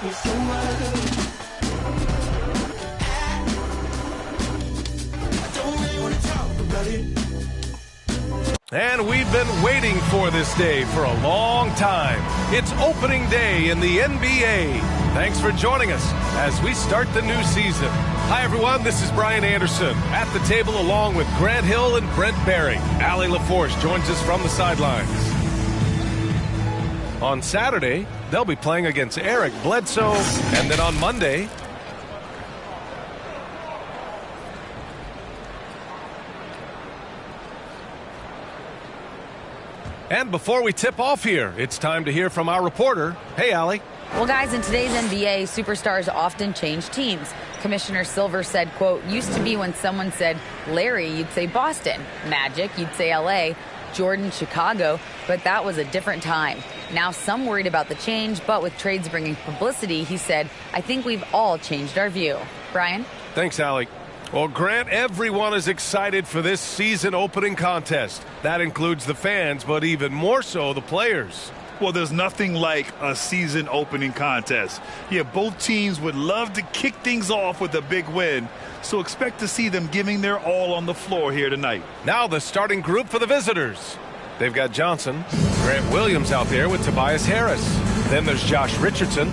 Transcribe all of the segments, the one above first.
And we've been waiting for this day for a long time. It's opening day in the NBA. Thanks for joining us as we start the new season. Hi, everyone. This is Brian Anderson at the table along with Grant Hill and Brent Barry. Allie LaForce joins us from the sidelines. On Saturday, they'll be playing against Eric Bledsoe, and then on Monday, and before we tip off here, it's time to hear from our reporter. Hey, Allie. Well, guys, in today's NBA, superstars often change teams. Commissioner Silver said, quote, used to be when someone said Larry, you'd say Boston. Magic, you'd say L.A. Jordan, Chicago. But that was a different time. Now some worried about the change, but with trades bringing publicity, he said, I think we've all changed our view. Brian? Thanks, Allie. Well, Grant, everyone is excited for this season opening contest. That includes the fans, but even more so the players. Well, there's nothing like a season opening contest. Yeah, both teams would love to kick things off with a big win, so expect to see them giving their all on the floor here tonight. Now the starting group for the visitors. They've got Johnson, Grant Williams out there with Tobias Harris. Then there's Josh Richardson.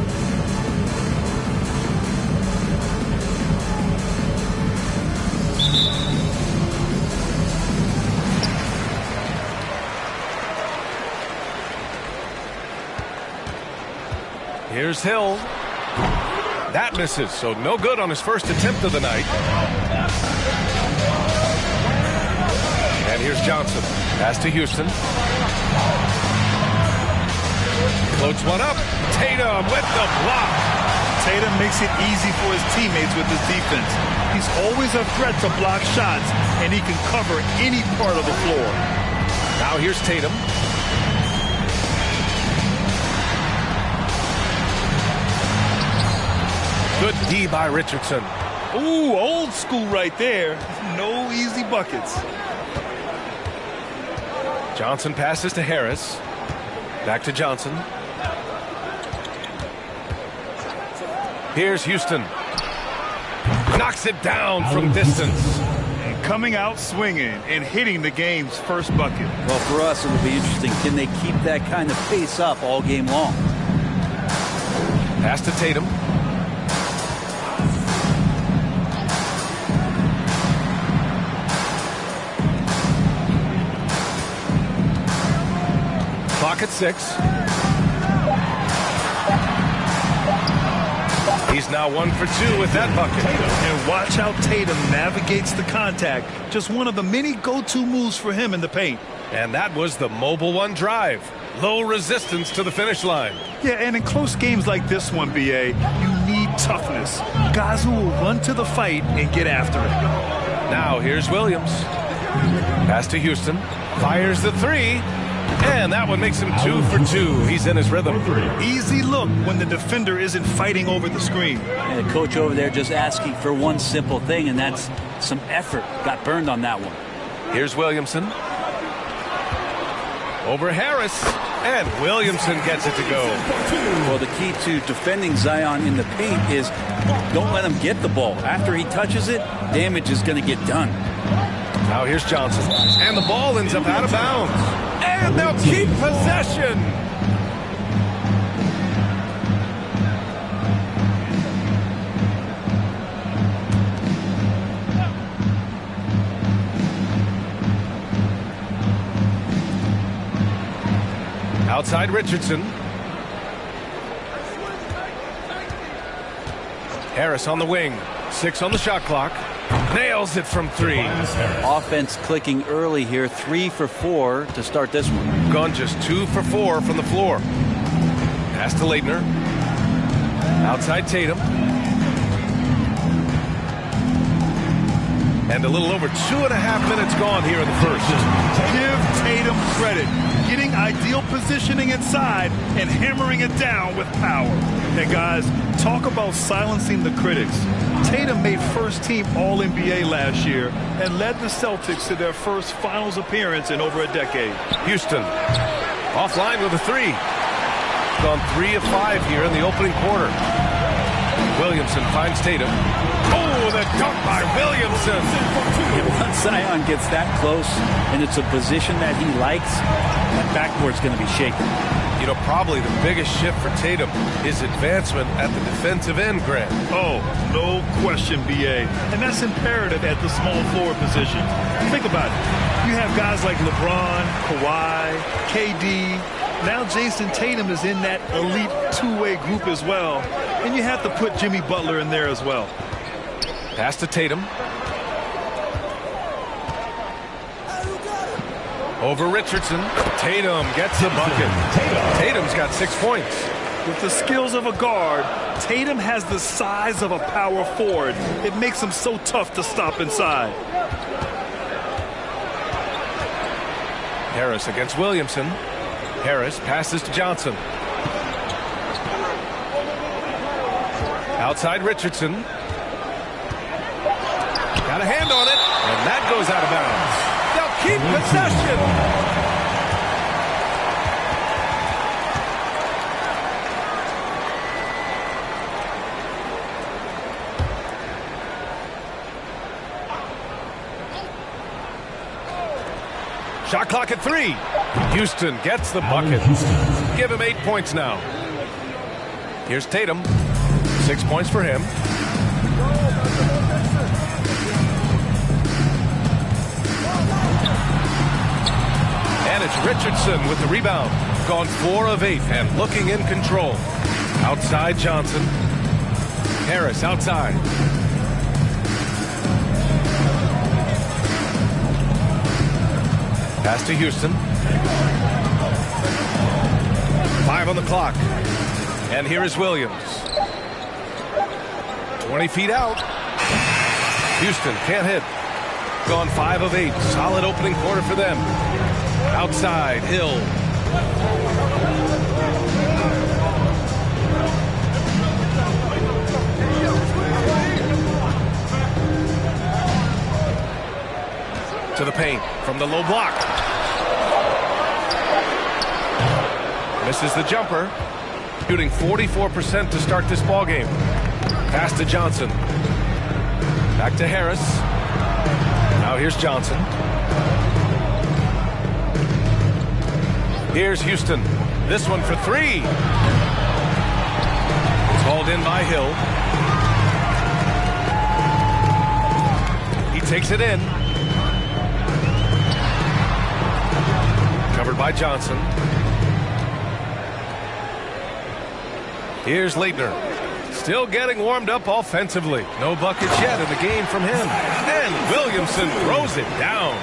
Here's Hill. That misses, so no good on his first attempt of the night. And here's Johnson. Pass to Houston. Floats one up. Tatum with the block. Tatum makes it easy for his teammates with his defense. He's always a threat to block shots, and he can cover any part of the floor. Now here's Tatum. Good D by Richardson. Ooh, old school right there. No easy buckets. Johnson passes to Harris. Back to Johnson. Here's Houston. Knocks it down from distance. And coming out swinging and hitting the game's first bucket. Well, for us, it'll be interesting. Can they keep that kind of pace up all game long? Pass to Tatum. Clock at 6. He's now 1 for 2 with that bucket. And watch how Tatum navigates the contact. Just one of the many go-to moves for him in the paint. And that was the Mobile One drive. Low resistance to the finish line. Yeah, and in close games like this one, BA, you need toughness. Guys who will run to the fight and get after it. Now here's Williams. Pass to Houston. Fires the 3. And that one makes him 2 for 2. He's in his rhythm. Easy look when the defender isn't fighting over the screen. And the coach over there just asking for one simple thing, and that's some effort. Got burned on that one. Here's Williamson. Over Harris. And Williamson gets it to go. Well, the key to defending Zion in the paint is don't let him get the ball. After he touches it, damage is going to get done. Now here's Johnson. And the ball ends up out of bounds. And they'll keep possession. Outside Richardson. Harris on the wing. 6 on the shot clock. Nails it from 3. Offense clicking early here. 3 for 4 to start this one. Gone just 2 for 4 from the floor. Pass to Leitner. Outside Tatum. And a little over 2.5 minutes gone here in the first. Give Tatum credit. Getting ideal positioning inside and hammering it down with power. And guys, talk about silencing the critics. Tatum made first-team All-NBA last year and led the Celtics to their first finals appearance in over a decade. Houston offline with a 3. gone 3 of 5 here in the opening quarter. Williamson finds Tatum. Oh, the dunk by Williamson. Once Zion gets that close and it's a position that he likes, that backboard's going to be shaken. You know, probably the biggest shift for Tatum is advancement at the defensive end, Grant. Oh, no question, B.A. And that's imperative at the small forward position. Think about it. You have guys like LeBron, Kawhi, KD. Now Jason Tatum is in that elite two-way group as well. And you have to put Jimmy Butler in there as well. Pass to Tatum. Over Richardson. Tatum gets the bucket. Tatum's got 6 points. With the skills of a guard, Tatum has the size of a power forward. It makes him so tough to stop inside. Harris against Williamson. Harris passes to Johnson. Outside Richardson. Got a hand on it, and that goes out of bounds. They'll keep possession. Shot clock at 3. Houston gets the bucket. Give him 8 points now. Here's Tatum. 6 points for him. And it's Richardson with the rebound. Gone 4 of 8 and looking in control. Outside Johnson. Harris outside. Pass to Houston. 5 on the clock. And here is Williams. 20 feet out. Houston can't hit. Gone 5 of 8. Solid opening quarter for them. Outside, Hill. To the paint from the low block. Misses the jumper. Shooting 44% to start this ball game. Pass to Johnson. Back to Harris. Now here's Johnson. Here's Houston. This one for 3. It's hauled in by Hill. He takes it in. Covered by Johnson. Here's Leitner. Still getting warmed up offensively. No buckets yet in the game from him. And Williamson throws it down.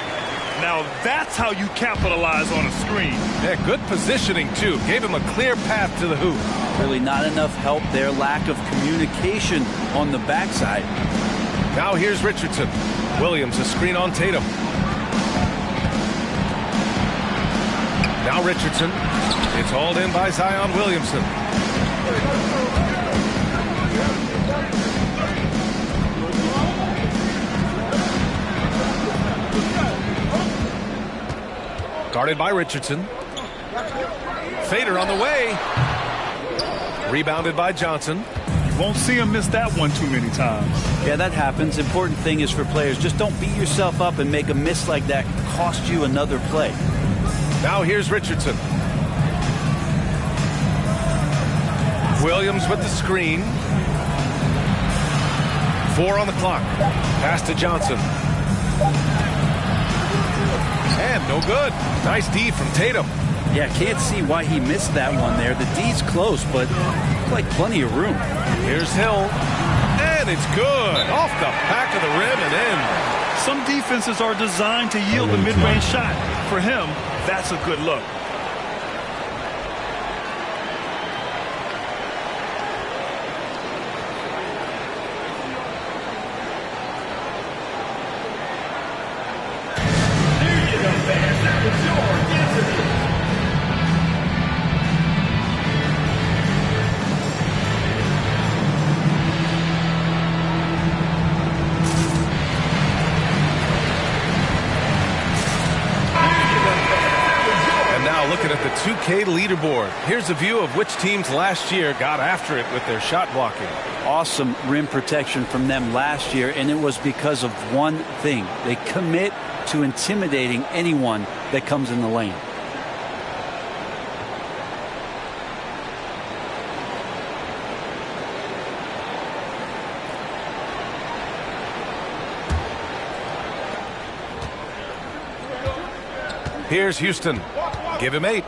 Now that's how you capitalize on a screen. Yeah, good positioning, too. Gave him a clear path to the hoop. Really not enough help there. Lack of communication on the backside. Now here's Richardson. Williams, a screen on Tatum. Now Richardson. It's hauled in by Zion Williamson. Guarded by Richardson. Fader on the way. Rebounded by Johnson. Won't see him miss that one too many times. Yeah, that happens. Important thing is for players, just don't beat yourself up and make a miss like that cost you another play. Now here's Richardson. Williams with the screen. 4 on the clock. Pass to Johnson. And no good. Nice D from Tatum. Yeah, can't see why he missed that one there. The D's close, but like plenty of room. Here's Hill. And it's good. Off the back of the rim and in. Some defenses are designed to yield the mid-range shot. For him, that's a good look. NBA 2K leaderboard. Here's a view of which teams last year got after it with their shot blocking. Awesome rim protection from them last year, and it was because of one thing. They commit to intimidating anyone that comes in the lane. Here's Houston. Give him 8.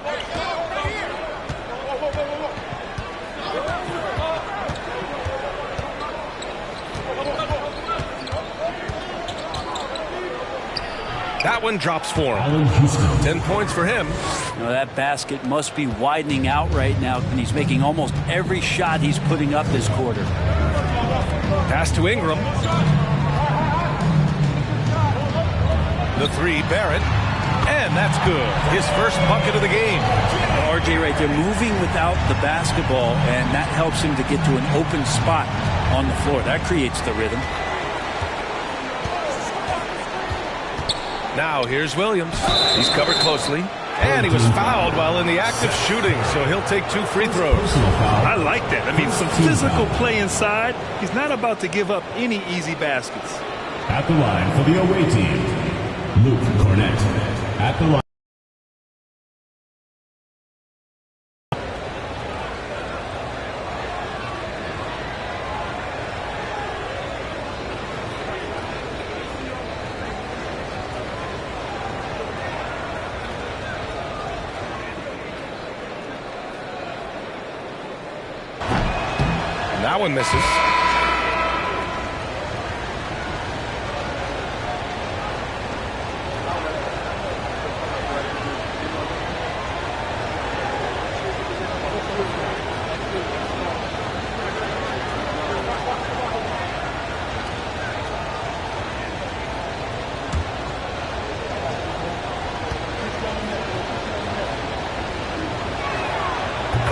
That one drops for him. 10 points for him. Now that basket must be widening out right now, and he's making almost every shot he's putting up this quarter. Pass to Ingram. The 3, Barrett. And that's good. His first bucket of the game. RJ right there moving without the basketball, and that helps him to get to an open spot on the floor. That creates the rhythm. Now here's Williams. He's covered closely. And he was fouled while in the act of shooting, so he'll take 2 free throws. I like that. I mean, some physical play inside. He's not about to give up any easy baskets. At the line for the away team, Luke Cornett. At the line. And that one misses.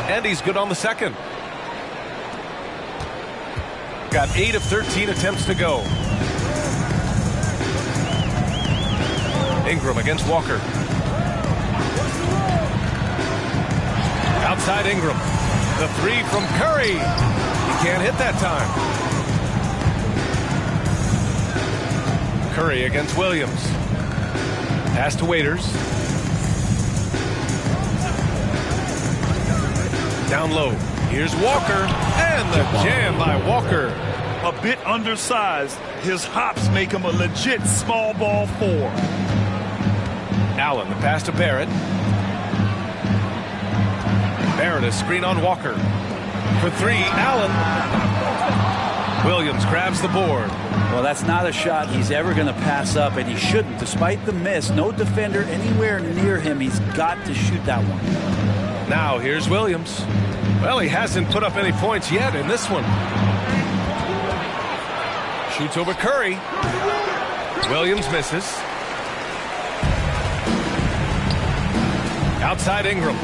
And he's good on the second. Got 8 of 13 attempts to go. Ingram against Walker. Outside Ingram. The 3 from Curry. He can't hit that time. Curry against Williams. Pass to Waiters. Down low. Here's Walker. And the jam by Walker. A bit undersized. His hops make him a legit small ball 4. Allen, the pass to Barrett. Barrett, a screen on Walker. For 3, Allen. Williams grabs the board. Well, that's not a shot he's ever going to pass up, and he shouldn't. Despite the miss, no defender anywhere near him. He's got to shoot that one. Now here's Williams. Well, he hasn't put up any points yet in this one. Shoots over Curry. Williams misses. Outside Ingram.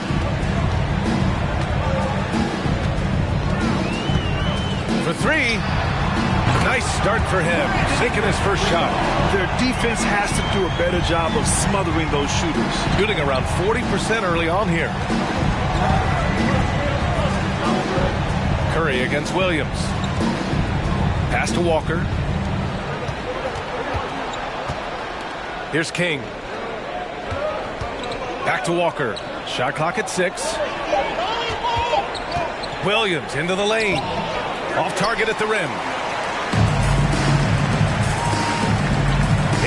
For 3. Nice start for him. Sinking his first shot. Their defense has to do a better job of smothering those shooters. Shooting around 40% early on here. Curry against Williams. Pass to Walker. Here's King. Back to Walker. Shot clock at 6. Williams into the lane. Off target at the rim.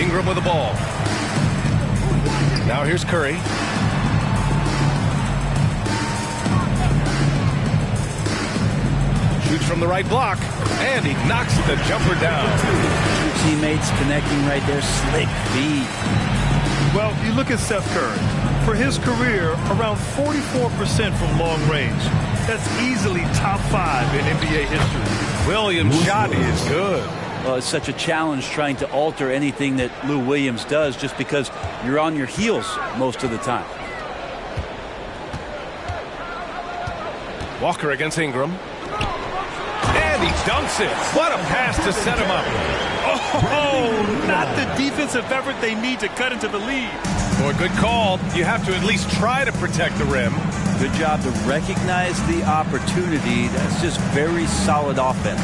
Ingram with the ball. Now here's Curry. Shoots from the right block, and he knocks the jumper down. 2 teammates connecting right there. Slick feed. Well, you look at Seth Curry. For his career, around 44% from long range. That's easily top 5 in NBA history. Williams' shot is good. Well, it's such a challenge trying to alter anything that Lou Williams does just because you're on your heels most of the time. Walker against Ingram. And he dunks it. What a pass to set him up. Oh, not the defensive effort they need to cut into the lead. Boy, good call. You have to at least try to protect the rim. Good job to recognize the opportunity. That's just very solid offense.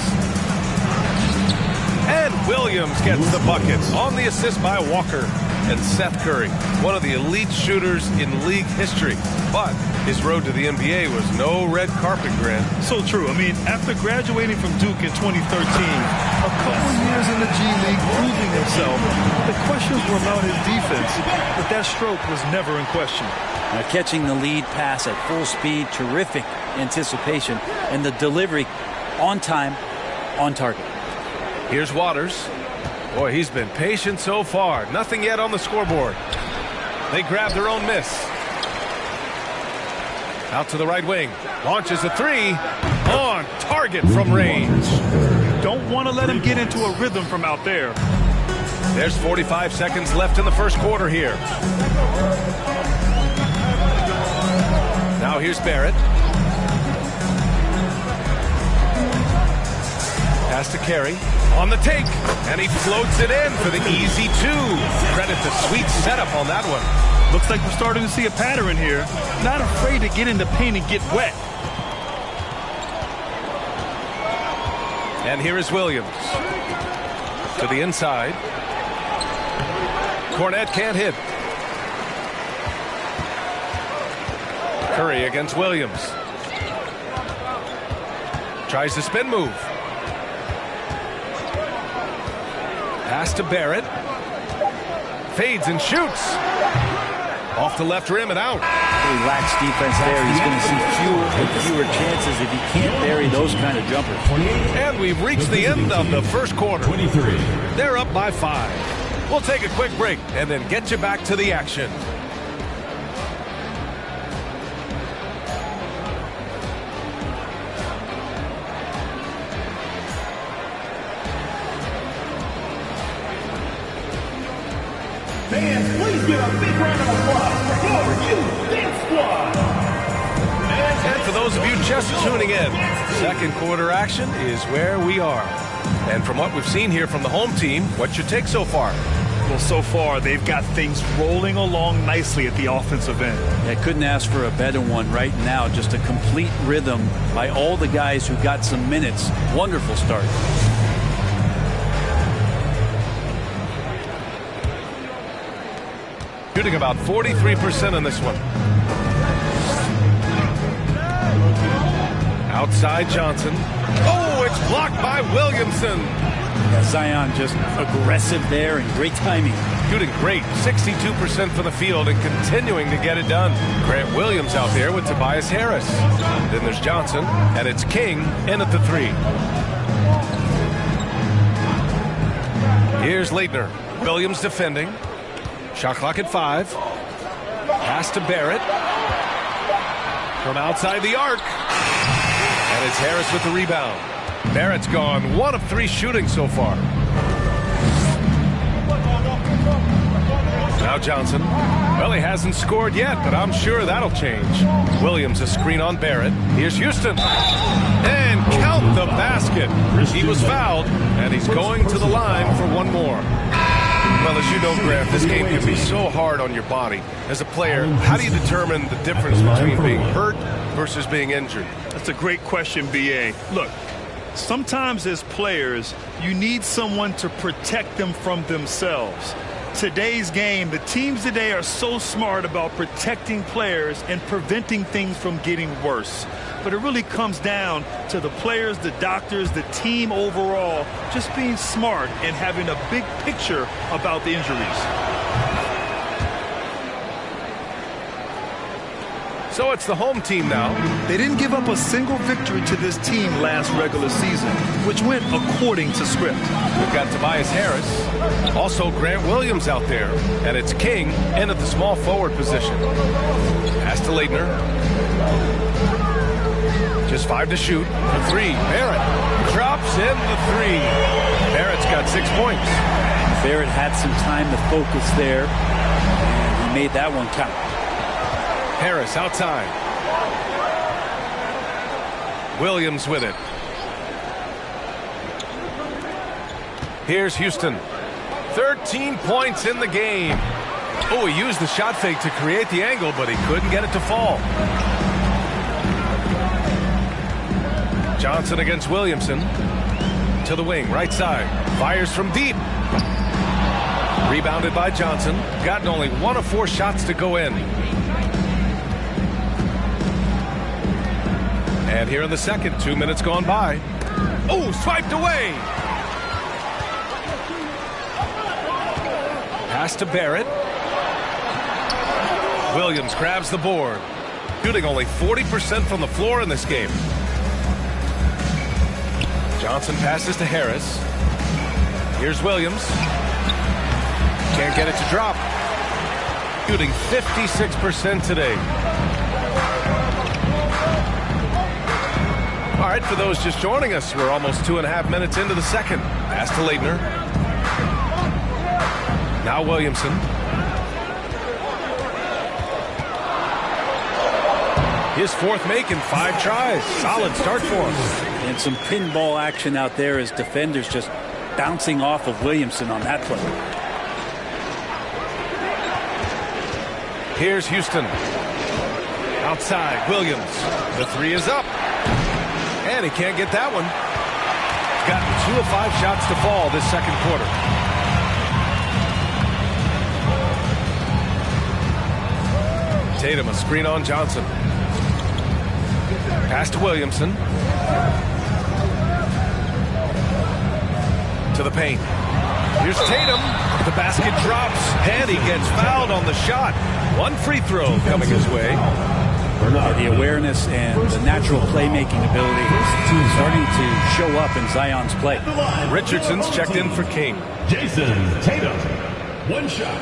And Williams gets the bucket on the assist by Walker. And Seth Curry, one of the elite shooters in league history. But his road to the NBA was no red carpet, Grant. So true. I mean, after graduating from Duke in 2013, a couple years in the G League proving himself, the questions were about his defense, but that stroke was never in question. Now catching the lead pass at full speed, terrific anticipation, and the delivery on time, on target. Here's Waters. Boy, he's been patient so far. Nothing yet on the scoreboard. They grab their own miss. Out to the right wing. Launches a three. On target from range. Don't want to let him get into a rhythm from out there. There's 45 seconds left in the first quarter here. Now here's Barrett. Pass to Carey. On the take, and he floats it in for the easy two. Credit the sweet setup on that one. Looks like we're starting to see a pattern here. Not afraid to get in the paint and get wet. And here is Williams. To the inside. Cornette can't hit. Curry against Williams. Tries the spin move. Pass to Barrett. Fades and shoots. Off the left rim and out. He lacks defense there. He's going to see fewer and fewer chances if he can't bury those kind of jumpers. And we've reached the end of the first quarter. 23. They're up by 5. We'll take a quick break and then get you back to the action. Fans, please give a big round of applause for you, Dance Squad. And for those of you just tuning in, second quarter action is where we are. And from what we've seen here from the home team, what's your take so far? Well, so far, they've got things rolling along nicely at the offensive end. I couldn't ask for a better one right now. Just a complete rhythm by all the guys who got some minutes. Wonderful start. Shooting about 43% on this one. Outside Johnson. Oh, it's blocked by Williamson. Zion just aggressive there and great timing. Shooting great, 62% from the field and continuing to get it done. Grant Williams out there with Tobias Harris. Then there's Johnson, and it's King in at the 3. Here's Leitner. Williams defending. Shot clock at 5. Pass to Barrett. From outside the arc. And it's Harris with the rebound. Barrett's gone 1 of 3 shooting so far. Now Johnson. Well, he hasn't scored yet, but I'm sure that'll change. Williams a screen on Barrett. Here's Houston. And count the basket. He was fouled, and he's going to the line for one more. Well, as you know, Grant, this game can be so hard on your body. As a player, how do you determine the difference between being hurt versus being injured? That's a great question, B.A. Look, sometimes as players, you need someone to protect them from themselves. Today's game, the teams today are so smart about protecting players and preventing things from getting worse. But it really comes down to the players, the doctors, the team overall, just being smart and having a big picture about the injuries. So it's the home team now. They didn't give up a single victory to this team last regular season, which went according to script. We've got Tobias Harris, also Grant Williams out there, and it's King in at the small forward position. Pass to Leitner. Just 5 to shoot. The 3. Barrett drops in the 3. Barrett's got 6 points. Barrett had some time to focus there, and he made that one count. Harris outside. Williams with it. Here's Houston. 13 points in the game. Oh, he used the shot fake to create the angle, but he couldn't get it to fall. Johnson against Williamson. To the wing, right side. Fires from deep. Rebounded by Johnson. Gotten only 1 of 4 shots to go in. And here in the second, 2 minutes gone by. Oh, swiped away. Pass to Barrett. Williams grabs the board. Shooting only 40% from the floor in this game. Johnson passes to Harris. Here's Williams. Can't get it to drop. Shooting 56% today. All right, for those just joining us, we're almost 2.5 minutes into the second. Pass to Leitner. Now Williamson. His 4th make in 5 tries. Solid start for him. And some pinball action out there as defenders just bouncing off of Williamson on that play. Here's Houston. Outside, Williams. The 3 is up. And he can't get that one. Gotten 2 of 5 shots to fall this second quarter. Tatum, a screen on Johnson. Pass to Williamson. To the paint. Here's Tatum. The basket drops, and he gets fouled on the shot. 1 free throw coming his way. The awareness and the natural playmaking ability starting to show up in Zion's play. Richardson's checked in for King. Jason Tatum, 1 shot.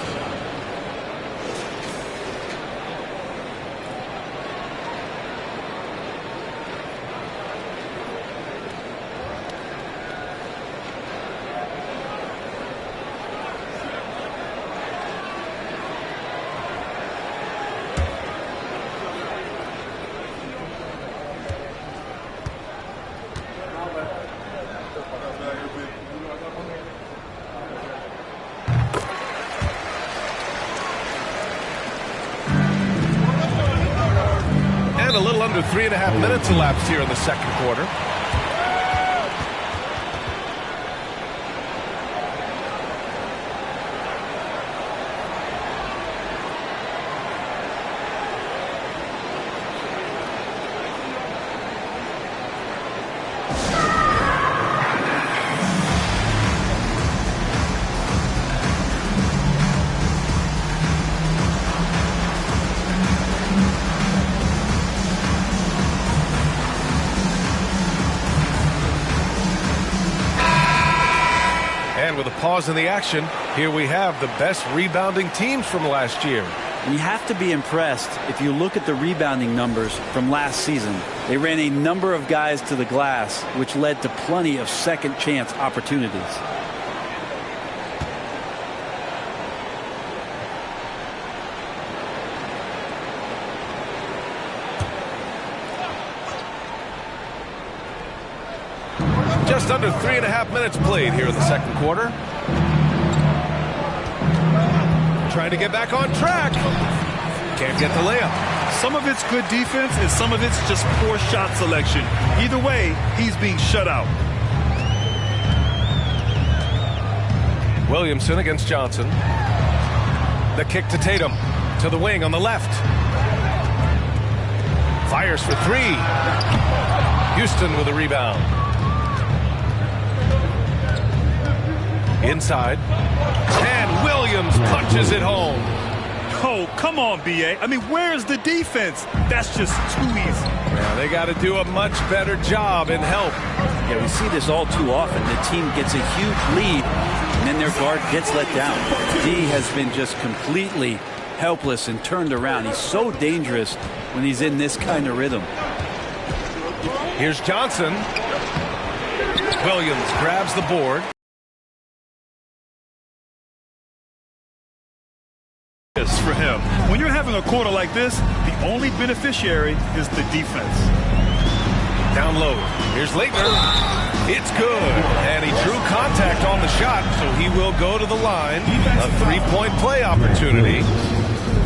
And a little under 3.5 minutes elapsed here in the second quarter. And with a pause in the action, here we have the best rebounding teams from last year. And you have to be impressed if you look at the rebounding numbers from last season. They ran a number of guys to the glass, which led to plenty of second chance opportunities. Just under 3.5 minutes played here in the second quarter. Trying to get back on track. Can't get the layup. Some of it's good defense and some of it's just poor shot selection. Either way, he's being shut out. Williamson against Johnson. The kick to Tatum. To the wing on the left. Fires for 3. Houston with a rebound. Inside. And Williams punches it home. Oh, come on, B.A. I mean, where's the defense? That's just too easy. Yeah, they got to do a much better job in help. Yeah, we see this all too often. The team gets a huge lead, and then their guard gets let down. D has been just completely helpless and turned around. He's so dangerous when he's in this kind of rhythm. Here's Johnson. Williams grabs the board. For him. When you're having a quarter like this, the only beneficiary is the defense. Down low. Here's Leitner. It's good. And he drew contact on the shot, so he will go to the line. A 3-point play opportunity.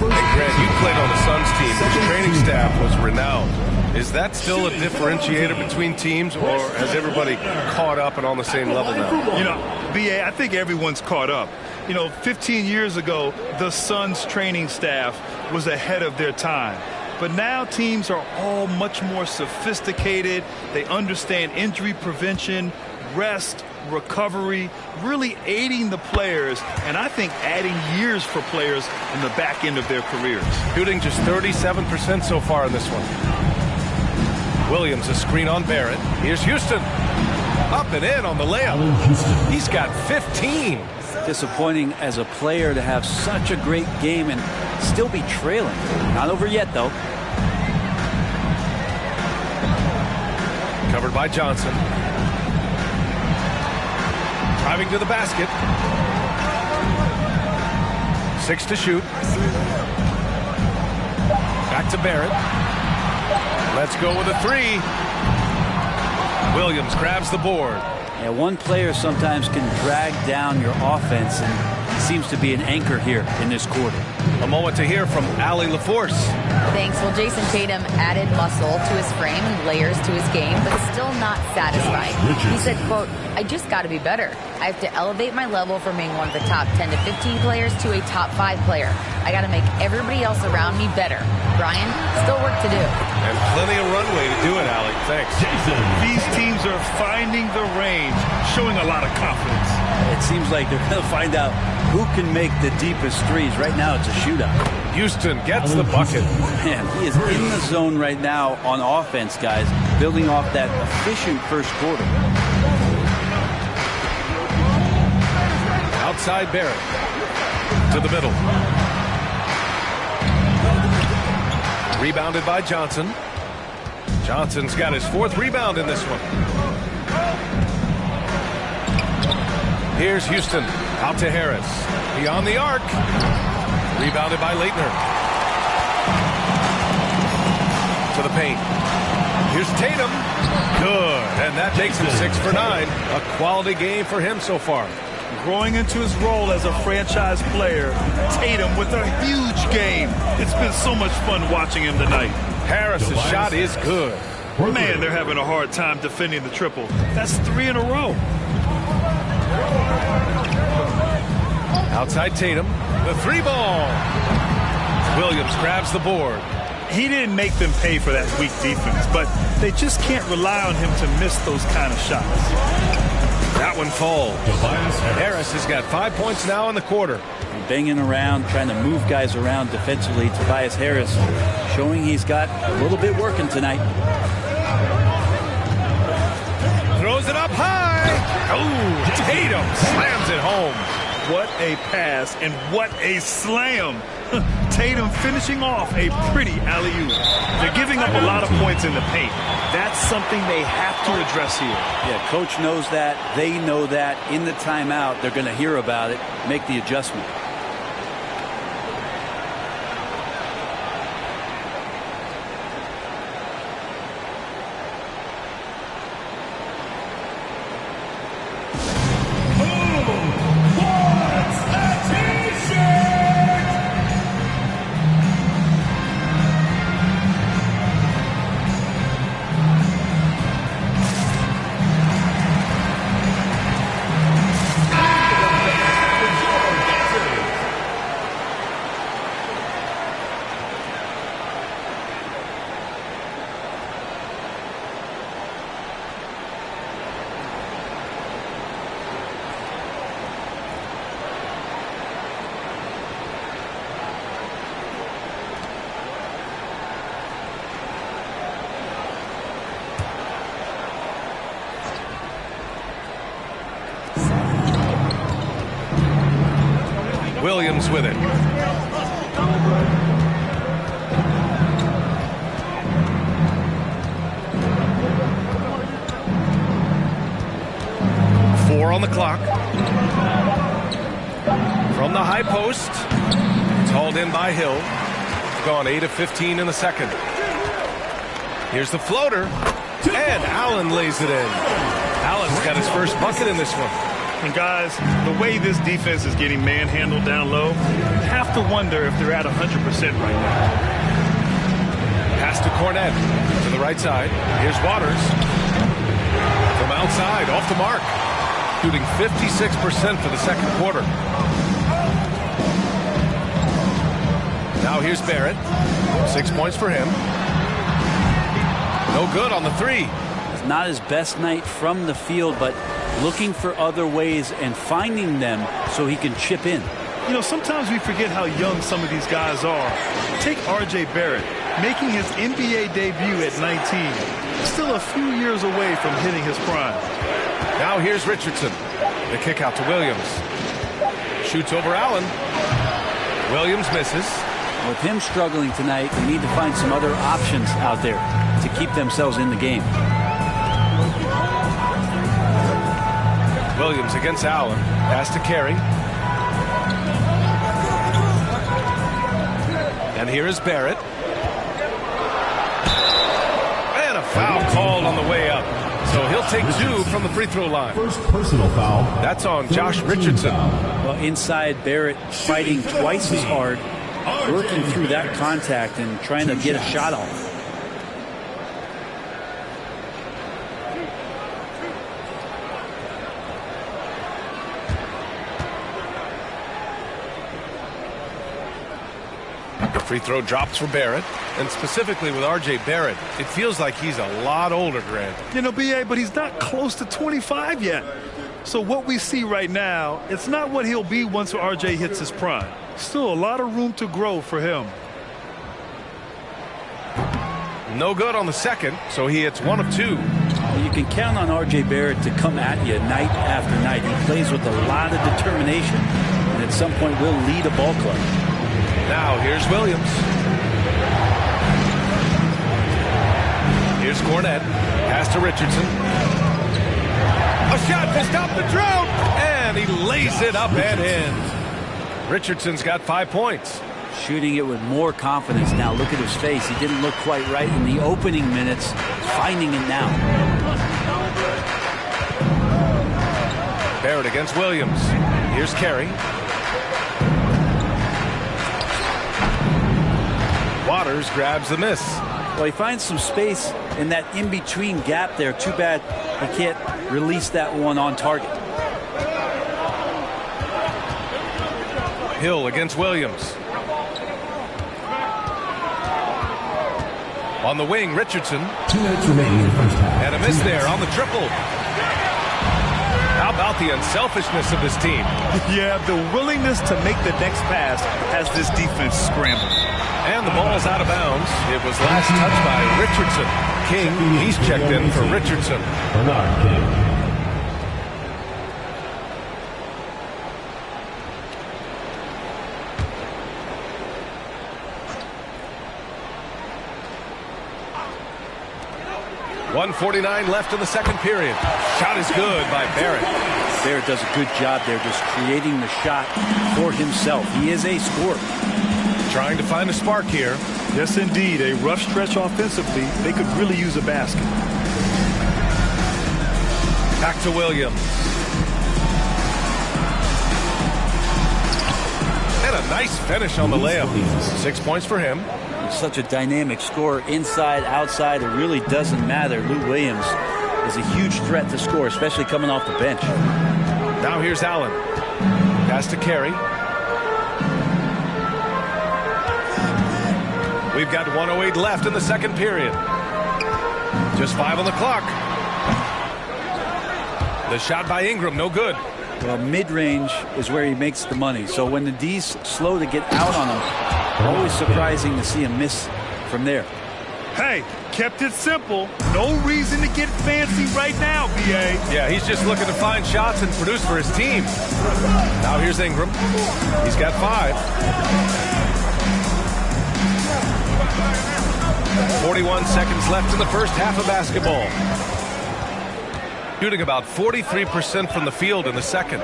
Hey, Grant, you played on the Suns team, whose training staff was renowned. Is that still a differentiator between teams, or has everybody caught up and on the same level now? You know, B.A., I think everyone's caught up. You know, 15 years ago, the Suns training staff was ahead of their time. But now teams are all much more sophisticated. They understand injury prevention, rest, recovery, really aiding the players, and I think adding years for players in the back end of their careers. Shooting just 37% so far in this one. Williams, a screen on Barrett. Here's Houston. Up and in on the layup. He's got 15. Disappointing as a player to have such a great game and still be trailing. Not over yet, though. Covered by Johnson. Driving to the basket. 6 to shoot. Back to Barrett. Let's go with a 3. Williams grabs the board. Yeah, one player sometimes can drag down your offense, and he seems to be an anchor here in this quarter. A moment to hear from Allie LaForce. Thanks. Well, Jason Tatum added muscle to his frame and layers to his game, but still not satisfied. He said, quote, "I just got to be better. I have to elevate my level from being one of the top 10 to 15 players to a top 5 player. I got to make everybody else around me better. Brian, still work to do." And plenty of runway to do it, Allie. Thanks. These teams are finding the range, showing a lot of confidence. It seems like they're going to find out who can make the deepest threes. Right now, it's a shootout. Houston gets the bucket. Man, he is in the zone right now on offense, guys, building off that efficient first quarter. Outside Barrett. To the middle. Rebounded by Johnson. Johnson's got his 4th rebound in this one. Here's Houston. Out to Harris. Beyond the arc. Rebounded by Leitner. To the paint. Here's Tatum. Good. And that makes him 6 for 9. A quality game for him so far. Growing into his role as a franchise player, Tatum with a huge game. It's been so much fun watching him tonight. Harris's shot is good. Man, they're having a hard time defending the triple. That's 3 in a row. Outside Tatum. The 3 ball. Williams grabs the board. He didn't make them pay for that weak defense, but they just can't rely on him to miss those kind of shots. That one falls. Harris has got 5 points now in the quarter. Banging around, trying to move guys around defensively. Tobias Harris showing he's got a little bit working tonight. Throws it up high. Oh, Tatum slams it home. What a pass and what a slam. Tatum finishing off a pretty alley-oop. They're giving up a lot of points in the paint. That's something they have to address here. Yeah, coach knows that. They know that. In the timeout, they're going to hear about it, make the adjustment. Williams with it. Four on the clock. From the high post. It's hauled in by Hill. Gone 8 of 15 in the second. Here's the floater. And Allen lays it in. Allen's got his first bucket in this one. And guys, the way this defense is getting manhandled down low, you have to wonder if they're at 100% right now. Pass to Cornette to the right side. Here's Waters from outside, off the mark, shooting 56% for the second quarter. Now here's Barrett. 6 points for him. No good on the three. It's not his best night from the field, but looking for other ways and finding them so he can chip in. You know, sometimes we forget how young some of these guys are. Take R.J. Barrett, making his NBA debut at 19. Still a few years away from hitting his prime. Now here's Richardson. The kick out to Williams. Shoots over Allen. Williams misses. With him struggling tonight, they need to find some other options out there to keep themselves in the game. Williams against Allen. Pass to Carey. And here is Barrett. And a foul called on the way up. So he'll take 2 from the free throw line. First personal foul. That's on Josh Richardson. Well, inside, Barrett fighting twice as hard, working through that contact and trying to get a shot off. Free throw drops for Barrett, and specifically with R.J. Barrett, it feels like he's a lot older, Grant. You know, B.A., but he's not close to 25 yet. So what we see right now, it's not what he'll be once R.J. hits his prime. Still a lot of room to grow for him. No good on the second, so he hits 1 of 2. You can count on R.J. Barrett to come at you night after night. He plays with a lot of determination, and at some point will lead a ball club. Now here's Williams. Here's Cornette. Pass to Richardson. A shot to stop the drought, and he lays it up and in. Richardson's got 5 points. Shooting it with more confidence now. Look at his face. He didn't look quite right in the opening minutes. Finding it now. Barrett against Williams. Here's Carey. Waters grabs the miss. Well, he finds some space in that in-between gap there. Too bad he can't release that one on target. Hill against Williams. On the wing, Richardson. 2 minutes remaining in the first half. And a miss there on the triple. How about the unselfishness of this team? Yeah, the willingness to make the next pass has this defense scrambling. And the ball's out of bounds. It was last touched by Richardson. King, he's checked in for Richardson. Bernard King. .149 left in the second period. Shot is good by Barrett. Barrett does a good job there just creating the shot for himself. He is a scorer. Trying to find a spark here. Yes, indeed. A rough stretch offensively. They could really use a basket. Back to Williams. And a nice finish on the layup. 6 points for him. He's such a dynamic scorer. Inside, outside, it really doesn't matter. Lou Williams is a huge threat to score, especially coming off the bench. Now here's Allen. Pass to Carey. We've got 1:08 left in the second period. Just 5 on the clock. The shot by Ingram, no good. Well, mid-range is where he makes the money. So when the D's slow to get out on him, always surprising to see him miss from there. Hey, kept it simple. No reason to get fancy right now, B.A. Yeah, he's just looking to find shots and produce for his team. Now here's Ingram. He's got 5. 41 seconds left in the first half of basketball. Shooting about 43% from the field in the second.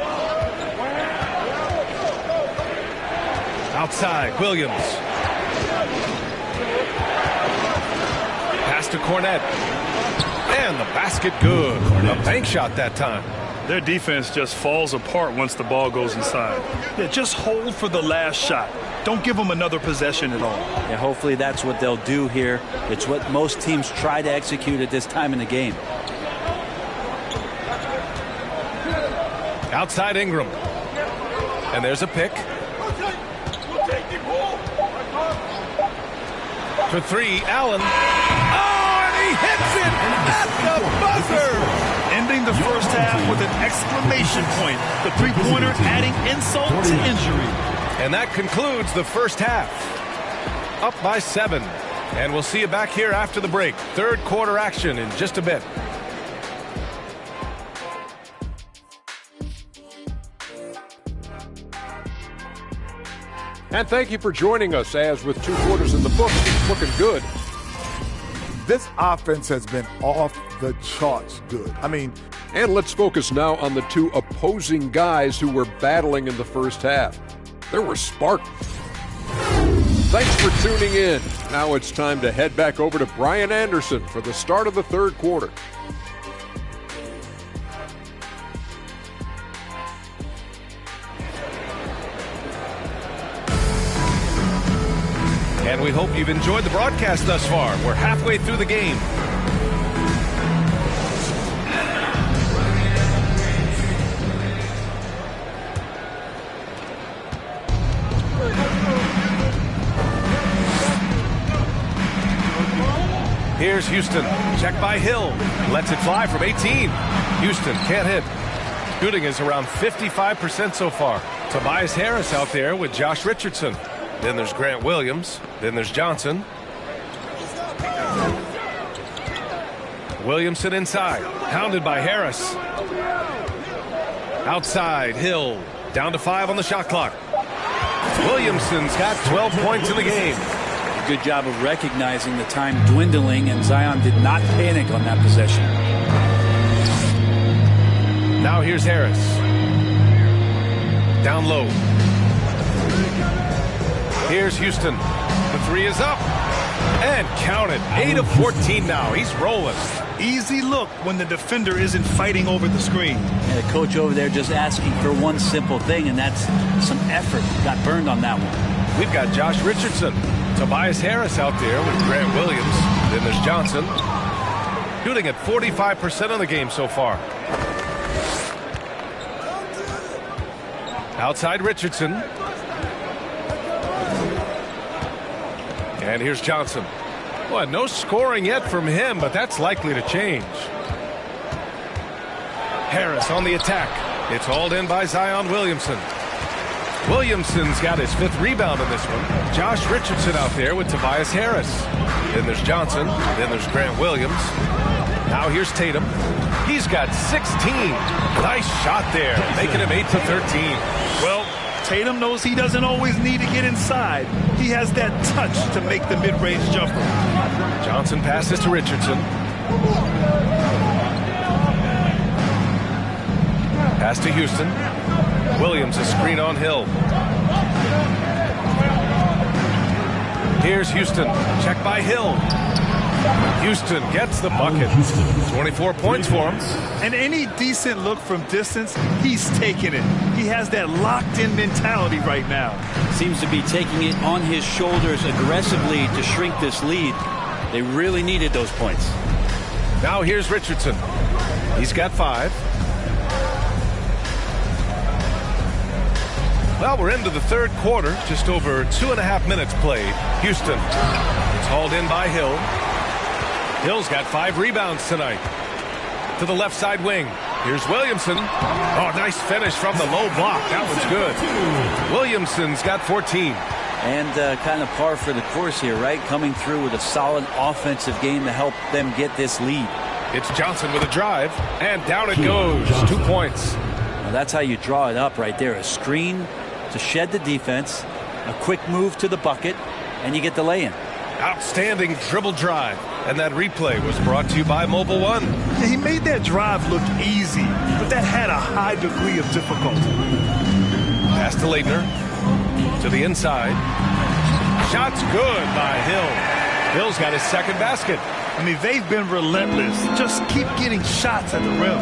Outside, Williams. Pass to Cornette. And the basket good. A bank shot that time. Their defense just falls apart once the ball goes inside. Yeah, just hold for the last shot. Don't give them another possession at all. Yeah, hopefully that's what they'll do here. It's what most teams try to execute at this time in the game. Outside Ingram. And there's a pick. For three, Allen. Oh, and he hits it at the buzzer. Ending the first half with an exclamation point. The three-pointer adding insult to injury. And that concludes the first half. Up by 7. And we'll see you back here after the break. Third quarter action in just a bit. And thank you for joining us, as with 2 quarters in the book, it's looking good. This offense has been off the charts good. And let's focus now on the 2 opposing guys who were battling in the first half. There were Spartans. Thanks for tuning in. Now it's time to head back over to Brian Anderson for the start of the third quarter. And we hope you've enjoyed the broadcast thus far. We're halfway through the game. Here's Houston. Check by Hill. Lets it fly from 18. Houston can't hit. Shooting is around 55% so far. Tobias Harris out there with Josh Richardson. Then there's Grant Williams. Then there's Johnson. Williamson inside. Hounded by Harris. Outside, Hill. Down to 5 on the shot clock. Williamson's got 12 points in the game. Good job of recognizing the time dwindling, and Zion did not panic on that possession. Now here's Harris. Down low. Here's Houston. The 3 is up. And counted. 8 of 14 now. He's rolling. Easy look when the defender isn't fighting over the screen. And the coach over there just asking for one simple thing, and that's some effort. Got burned on that one. We've got Josh Richardson. Tobias Harris out there with Grant Williams. Then there's Johnson. Shooting at 45% of the game so far. Outside Richardson. And here's Johnson. Well, no scoring yet from him, but that's likely to change. Harris on the attack. It's hauled in by Zion Williamson. Williamson's got his 5th rebound in this one. Josh Richardson out there with Tobias Harris. Then there's Johnson. Then there's Grant Williams. Now here's Tatum. He's got 16. Nice shot there, making him 8 for 13. Well, Tatum knows he doesn't always need to get inside. He has that touch to make the mid-range jumper. Johnson passes to Richardson. Pass to Houston. Williams a screen on Hill. Here's Houston. Check by Hill. Houston gets the bucket. 24 points for him. And any decent look from distance, he's taking it. He has that locked-in mentality right now. Seems to be taking it on his shoulders aggressively to shrink this lead. They really needed those points. Now here's Richardson. He's got 5. Well, we're into the third quarter. Just over 2.5 minutes played. Houston. It's hauled in by Hill. Hill's got 5 rebounds tonight. To the left side wing. Here's Williamson. Oh, nice finish from the low block. That was good. Williamson's got 14. And kind of par for the course here, right? Coming through with a solid offensive game to help them get this lead. It's Johnson with a drive. And down it goes. 2 points. Now that's how you draw it up right there. A screen to shed the defense, a quick move to the bucket, and you get the lay-in. Outstanding dribble drive. And that replay was brought to you by Mobile One. Yeah, he made that drive look easy, but that had a high degree of difficulty. Pass to Leitner. To the inside. Shot's good by Hill. Hill's got his 2nd basket. I mean, they've been relentless. Just keep getting shots at the rim.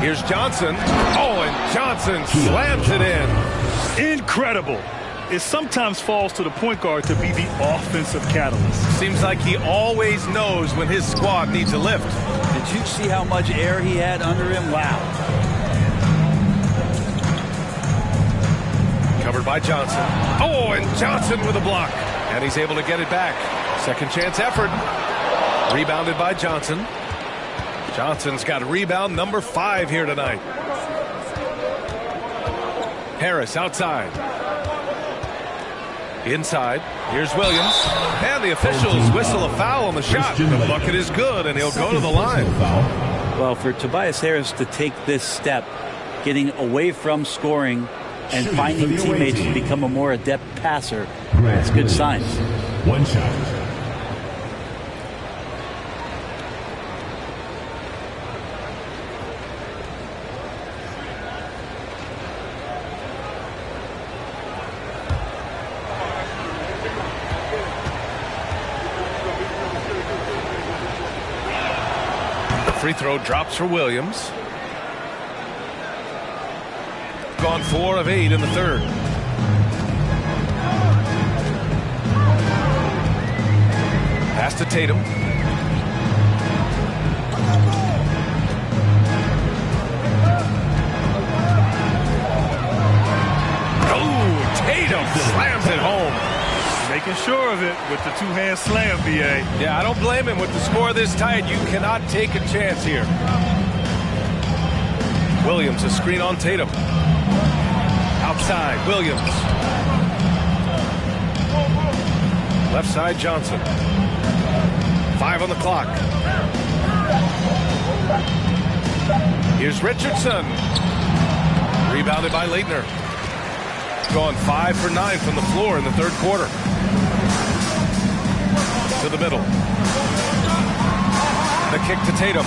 Here's Johnson. Oh, and Johnson slams it in. Incredible. It sometimes falls to the point guard to be the offensive catalyst. Seems like he always knows when his squad needs a lift. Did you see how much air he had under him? Wow. Covered by Johnson. Oh, and Johnson with a block. And he's able to get it back. Second chance effort. Rebounded by Johnson. Johnson's got rebound number 5 here tonight. Harris outside. Inside. Here's Williams. And the officials whistle a foul on the shot. The bucket is good, and he'll go to the line. Well, for Tobias Harris to take this step, getting away from scoring and finding teammates to become a more adept passer, that's good signs. One shot. Free throw drops for Williams. Gone 4 of 8 in the third. Pass to Tatum. Oh, Tatum slams it home. Making sure of it with the two-hand slam, B.A. Yeah, I don't blame him. With the score this tight, you cannot take a chance here. Williams, a screen on Tatum. Outside, Williams. Left side, Johnson. 5 on the clock. Here's Richardson. Rebounded by Leitner. Going 5 for 9 from the floor in the third quarter. To the middle. The kick to Tatum.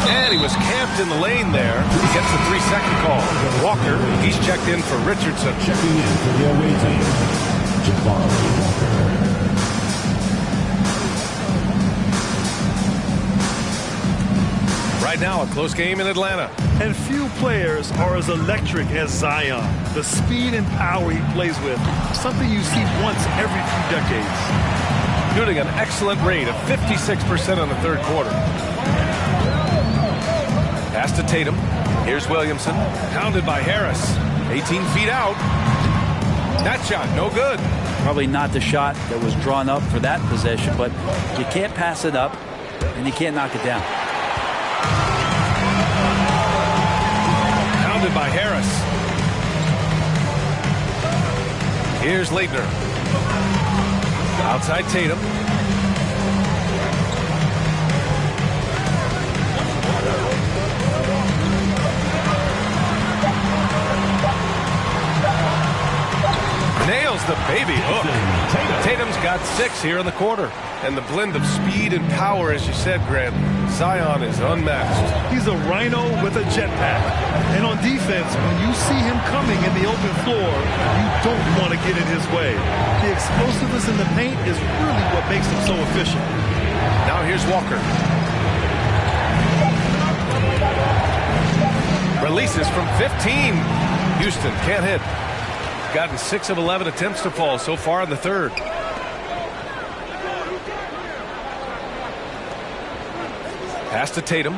And he was camped in the lane there. He gets the 3-second call. Walker, he's checked in for Richardson. Checking in for the away team, Jabari Walker. Right now, a close game in Atlanta. And few players are as electric as Zion. The speed and power he plays with, something you see once every few decades. Shooting an excellent rate of 56% in the third quarter. Pass to Tatum. Here's Williamson. Pounded by Harris. 18 feet out. That shot, no good. Probably not the shot that was drawn up for that possession, but you can't pass it up, and you can't knock it down. Pounded by Harris. Here's Leitner. Outside Tatum. Nails the baby hook. Tatum's got 6 here in the quarter. And the blend of speed and power, as you said, Grant, Zion is unmatched. He's a rhino with a jetpack. And on defense, when you see him coming in the open floor, you don't want to get in his way. The explosiveness in the paint is really what makes him so efficient. Now here's Walker. Releases from 15. Houston can't hit. Gotten 6 of 11 attempts to fall so far in the third. Pass to Tatum.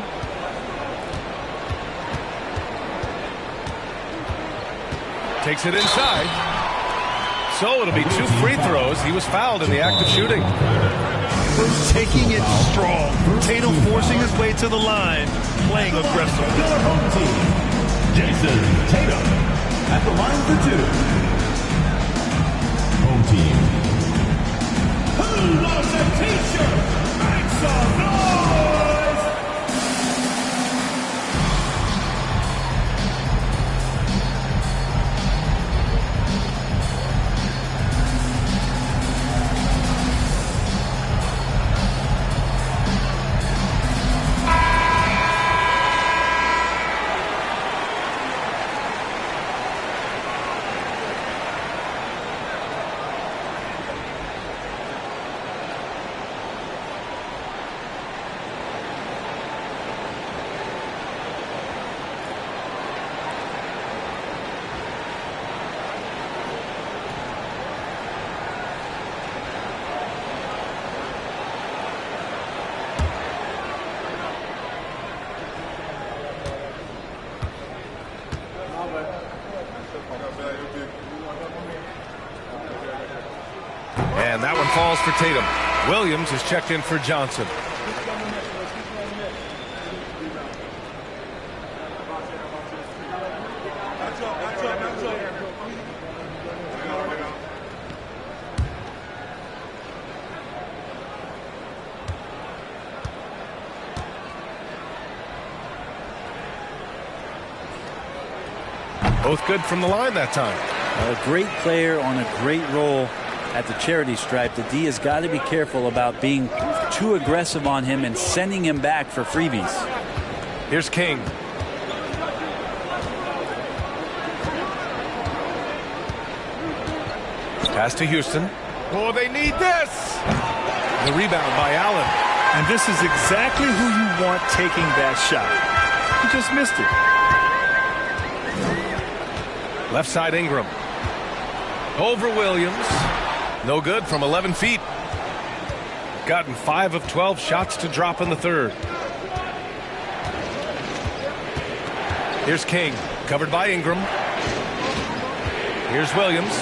Takes it inside. So it'll be 2 free throws. He was fouled in the act of shooting. Taking it strong. Tatum forcing his way to the line, playing aggressive. Home team, Jason Tatum at the line for 2. Home team. Who loves a t-shirt? Make some noise! And that one falls for Tatum. Williams is checked in for Johnson. Both good from the line that time. A great player on a great role at the charity stripe. The D has got to be careful about being too aggressive on him and sending him back for freebies. Here's King. Pass to Houston. Oh, they need this. The rebound by Allen. And this is exactly who you want taking that shot. He just missed it. Left side Ingram. Over Williams. No good from 11 feet. Gotten 5 of 12 shots to drop in the third. Here's King. Covered by Ingram. Here's Williams.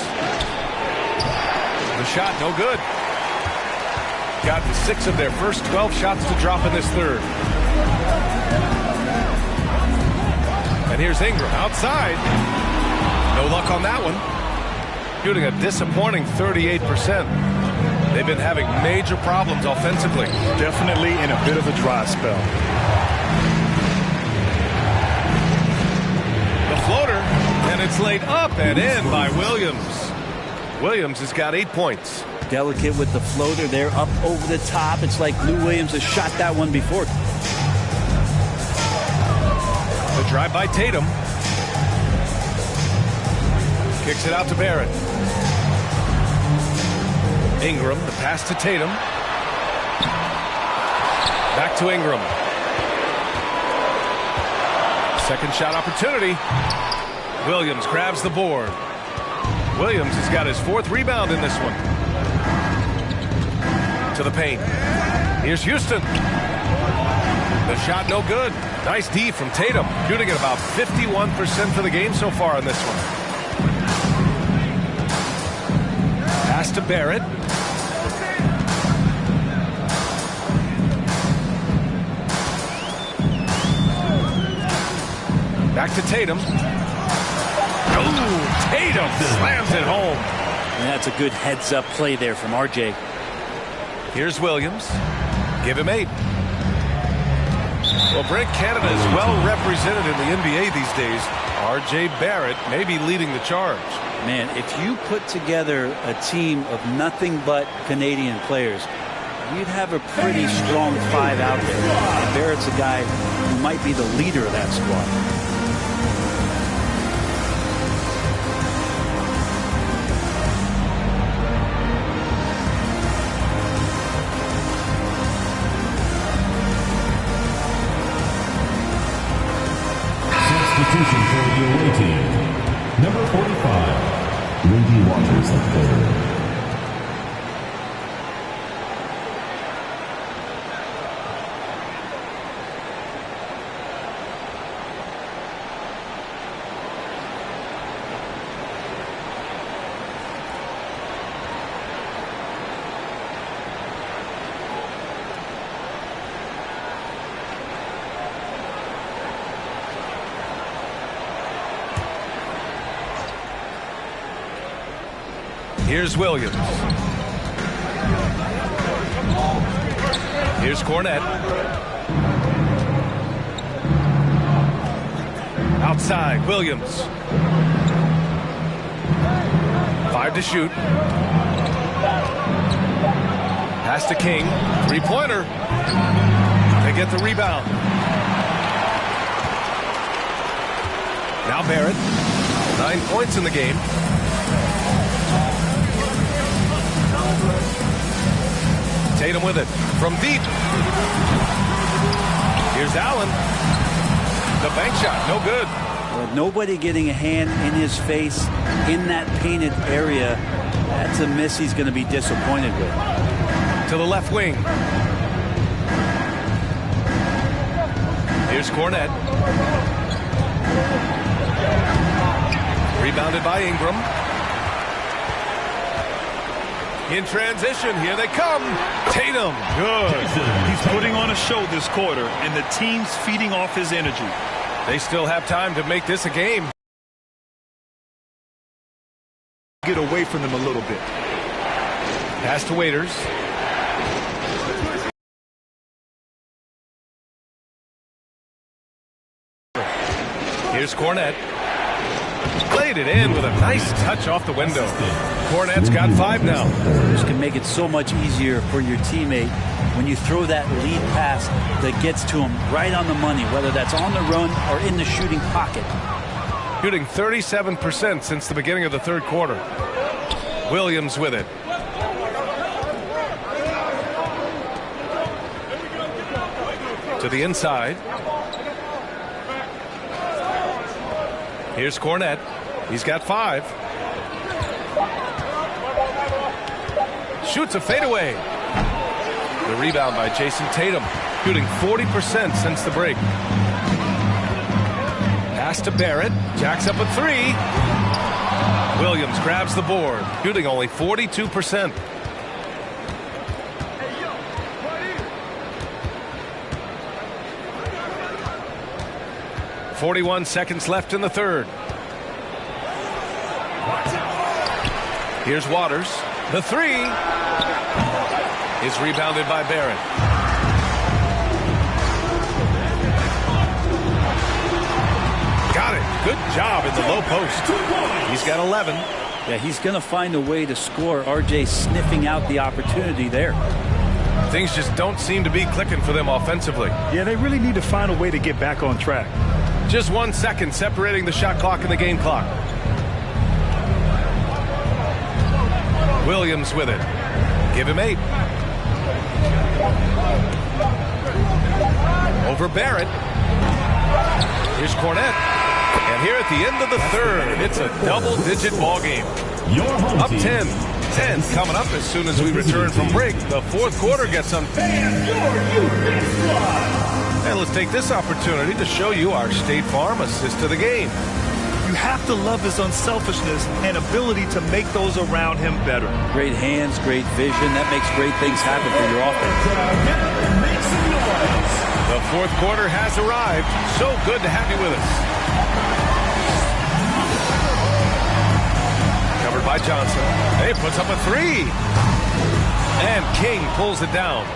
The shot no good. Gotten 6 of their first 12 shots to drop in this third. And here's Ingram outside. No luck on that one. Shooting a disappointing 38%. They've been having major problems offensively. Definitely in a bit of a dry spell. The floater, and it's laid up and in by Williams. Williams has got 8 points. Delicate with the floater there up over the top. It's like Lou Williams has shot that one before. The drive by Tatum. Kicks it out to Barrett. Ingram, the pass to Tatum. Back to Ingram. Second shot opportunity. Williams grabs the board. Williams has got his 4th rebound in this one. To the paint. Here's Houston. The shot no good. Nice D from Tatum. Shooting at about 51% for the game so far in this one. Pass to Barrett. Back to Tatum. Oh, Tatum slams it home. And that's a good heads-up play there from RJ. Here's Williams. Give him 8. Well, Brent, Canada is well represented in the NBA these days. RJ Barrett may be leading the charge. Man, if you put together a team of nothing but Canadian players, you'd have a pretty strong 5 out there. And Barrett's a guy who might be the leader of that squad. Substitution for the away team. Number 45, Lindy Waters at third. Here's Williams. Here's Cornette. Outside, Williams. 5 to shoot. Pass to King. 3-pointer. They get the rebound. Now Barrett. 9 points in the game. Tatum with it from deep. Here's Allen. The bank shot, no good. Well, nobody getting a hand in his face in that painted area. That's a miss he's going to be disappointed with. To the left wing. Here's Cornette. Rebounded by Ingram. In transition, here they come. Tatum. Good. He's putting on a show this quarter, and the team's feeding off his energy. They still have time to make this a game. Get away from them a little bit. Pass to Waiters. Here's Cornette. Played it in with a nice touch off the window. Cornette's got 5 now. This can make it so much easier for your teammate when you throw that lead pass that gets to him right on the money, whether that's on the run or in the shooting pocket. Shooting 37% since the beginning of the third quarter. Williams with it. To the inside. Here's Cornette. He's got 5. Shoots a fadeaway. The rebound by Jason Tatum. Shooting 40% since the break. Pass to Barrett. Jacks up a 3. Williams grabs the board. Shooting only 42%. .41 seconds left in the third. Here's Waters. The 3 is rebounded by Barrett. Got it. Good job in the low post. He's got 11. Yeah, he's going to find a way to score. RJ sniffing out the opportunity there. Things just don't seem to be clicking for them offensively. Yeah, they really need to find a way to get back on track. Just 1 second separating the shot clock and the game clock. Williams with it. Give him 8. Over Barrett. Here's Cornette. And here at the end of the third, it's a double-digit ball game. Up 10. 10 coming up as soon as we return from break. The fourth quarter gets on. And let's take this opportunity to show you our State Farm assist to the game. You have to love his unselfishness and ability to make those around him better. Great hands, great vision. That makes great things happen for your offense. The fourth quarter has arrived. So good to have you with us. Covered by Johnson. He puts up a 3. And King pulls it down.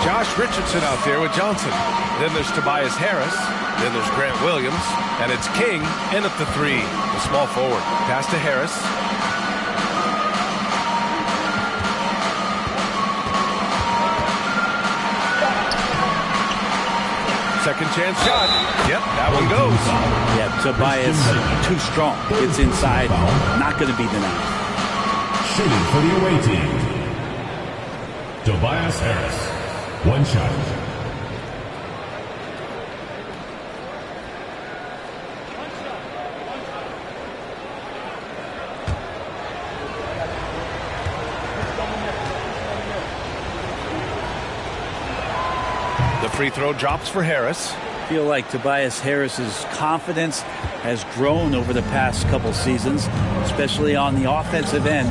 Josh Richardson out there with Johnson. Then there's Tobias Harris. Then there's Grant Williams. And it's King in at the 3. The small forward. Pass to Harris. Second chance shot. Yep, that one goes. Yeah, Tobias too strong. Gets inside. Not going to be denied. Shooting for the away team, Tobias Harris. 1 shot. The free throw drops for Harris. I feel like Tobias Harris's confidence has grown over the past couple seasons, especially on the offensive end.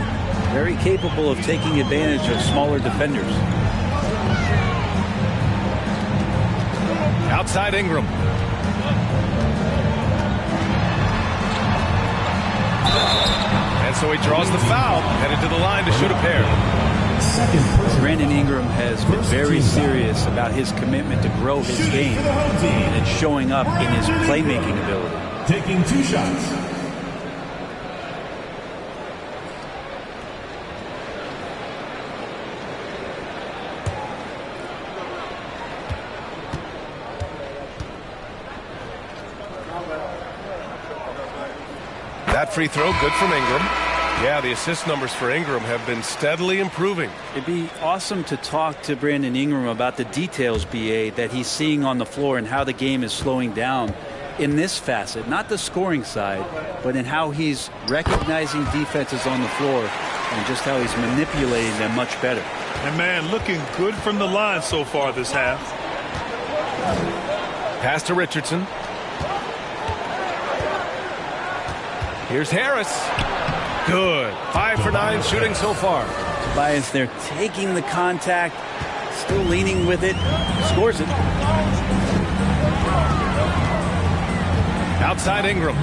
Very capable of taking advantage of smaller defenders. Outside Ingram. And so he draws the foul, headed to the line to shoot a pair. Brandon Ingram has been very serious about his commitment to grow his game, and it's showing up in his playmaking ability. Taking 2 shots. That free throw, good from Ingram. Yeah, the assist numbers for Ingram have been steadily improving. It'd be awesome to talk to Brandon Ingram about the details, BA, that he's seeing on the floor and how the game is slowing down in this facet, not the scoring side, but in how he's recognizing defenses on the floor and just how he's manipulating them much better. And man, looking good from the line so far this half. Pass to Richardson. Here's Harris. Good. 5 for 9 shooting so far. Tobias there taking the contact, still leaning with it, scores it. Outside Ingram.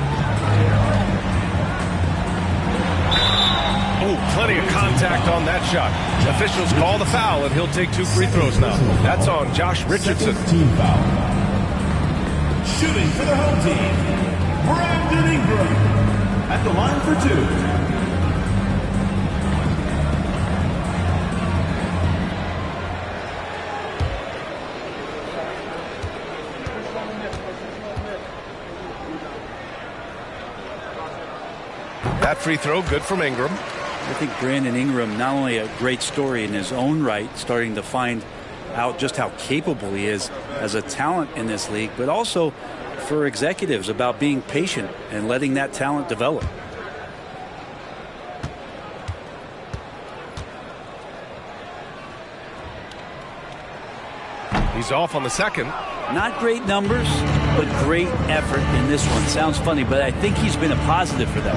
Ooh, plenty of contact on that shot. Officials call the foul, and he'll take 2 free throws now. That's on Josh Richardson. Team foul. Shooting for the home team, Brandon Ingram at the line for 2. That free throw, good from Ingram. I think Brandon Ingram, not only a great story in his own right, starting to find out just how capable he is as a talent in this league, but also for executives about being patient and letting that talent develop. He's off on the second. Not great numbers, but great effort in this one. Sounds funny, but I think he's been a positive for them.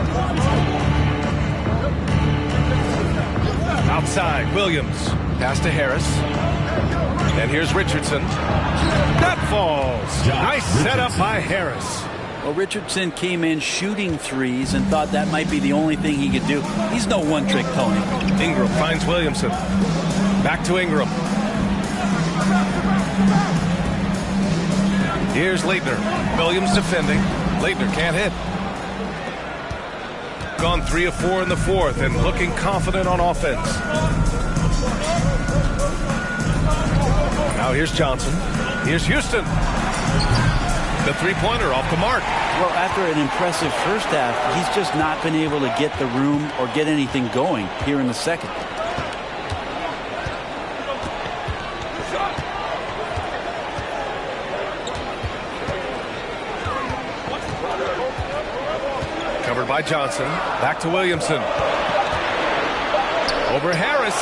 Outside, Williams. Pass to Harris. And here's Richardson. That falls. Nice setup by Harris. Well, Richardson came in shooting threes and thought that might be the only thing he could do. He's no one-trick pony. Ingram finds Williamson. Back to Ingram. Here's Leitner. Williams defending. Leitner can't hit. Gone 3 of 4 in the fourth and looking confident on offense. Now here's Johnson. Here's Houston. The three-pointer off the mark. Well, after an impressive first half, he's just not been able to get the room or get anything going here in the second. Covered by Johnson. Back to Williamson. Over Harris.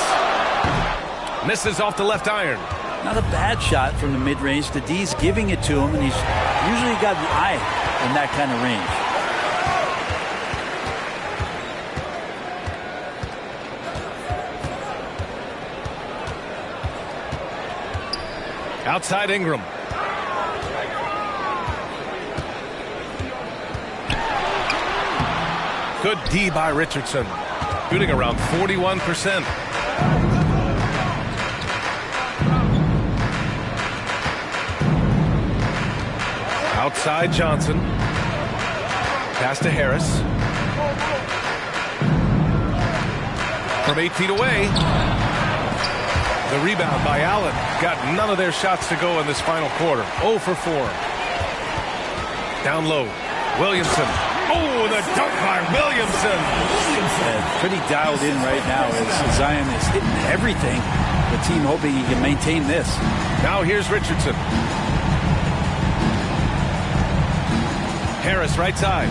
Misses off the left iron. Not a bad shot from the mid-range. The D's giving it to him, and he's usually got an eye in that kind of range. Outside Ingram. Good D by Richardson. Shooting around 41%. Outside Johnson. Pass to Harris. From 8 feet away. The rebound by Allen. Got none of their shots to go in this final quarter. 0 for 4. Down low. Williamson. Oh, the dunk by Williamson. Pretty dialed in right now as Zion is hitting everything. The team hoping he can maintain this. Now here's Richardson. Harris right side.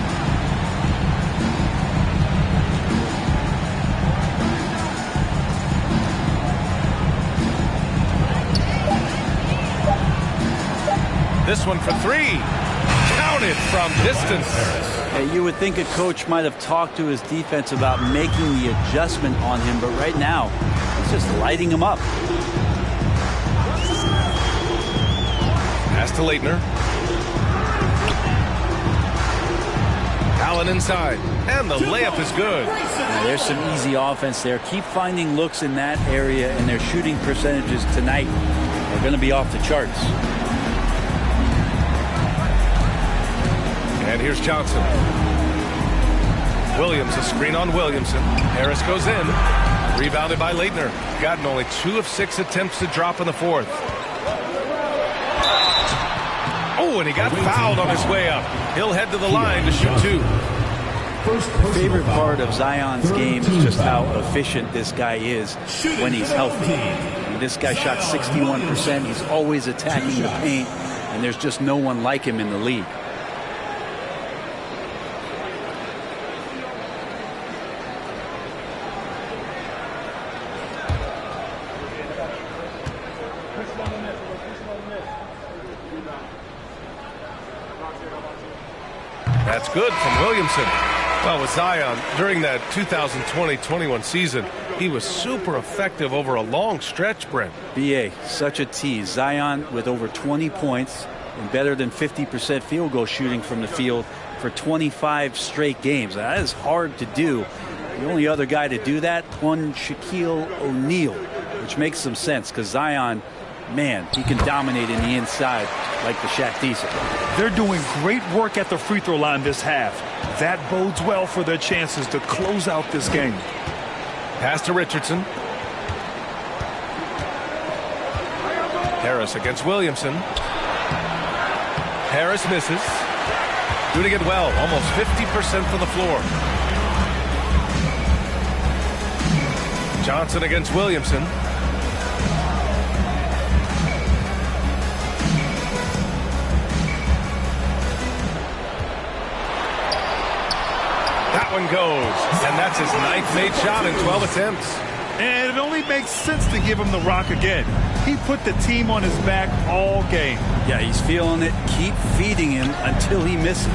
This one for 3. Counted from distance. You would think a coach might have talked to his defense about making the adjustment on him, but right now, he's just lighting him up. Pass to Leitner. Allen inside. And the layup is good. Now, there's some easy offense there. Keep finding looks in that area, and their shooting percentages tonight are going to be off the charts. And here's Johnson. Williams, a screen on Williamson. Harris goes in. Rebounded by Leitner. Gotten only 2 of 6 attempts to drop in the fourth. Oh, and he got fouled on his way up. He'll head to the line to shoot 2. Favorite part of Zion's game is just how efficient this guy is when he's healthy. I mean, this guy shot 61%. He's always attacking the paint, and there's just no one like him in the league. That's good from Williamson. Well, with Zion, during that 2020-21 season, he was super effective over a long stretch, Brent. BA, such a tease. Zion with over 20 points and better than 50% field goal shooting from the field for 25 straight games. That is hard to do. The only other guy to do that, one Shaquille O'Neal, which makes some sense because Zion, man, he can dominate in the inside like the Shaq Diesel. They're doing great work at the free throw line this half. That bodes well for their chances to close out this game. Pass to Richardson. Harris against Williamson. Harris misses. Doing it well, almost 50% from the floor. Johnson against Williamson. That one goes, and that's his 9th made shot in 12 attempts. And it only makes sense to give him the rock again. He put the team on his back all game. Yeah, he's feeling it. Keep feeding him until he misses.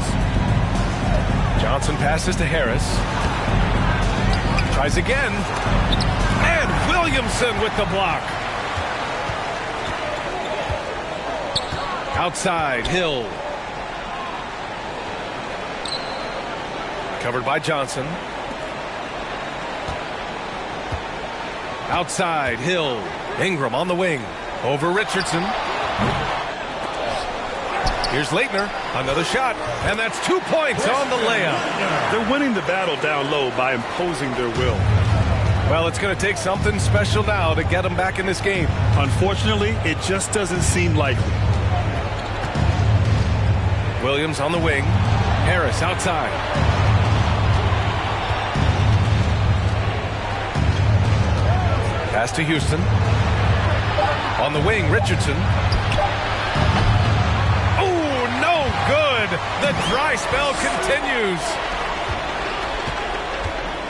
Johnson passes to Harris. Tries again. And Williamson with the block. Outside, Hill. Covered by Johnson. Outside, Hill. Ingram on the wing. Over Richardson. Here's Leitner. Another shot. And that's 2 points on the layup. They're winning the battle down low by imposing their will. Well, it's going to take something special now to get them back in this game. Unfortunately, it just doesn't seem likely. Williams on the wing. Harris outside. Pass to Houston. On the wing, Richardson. Oh, no good. The dry spell continues.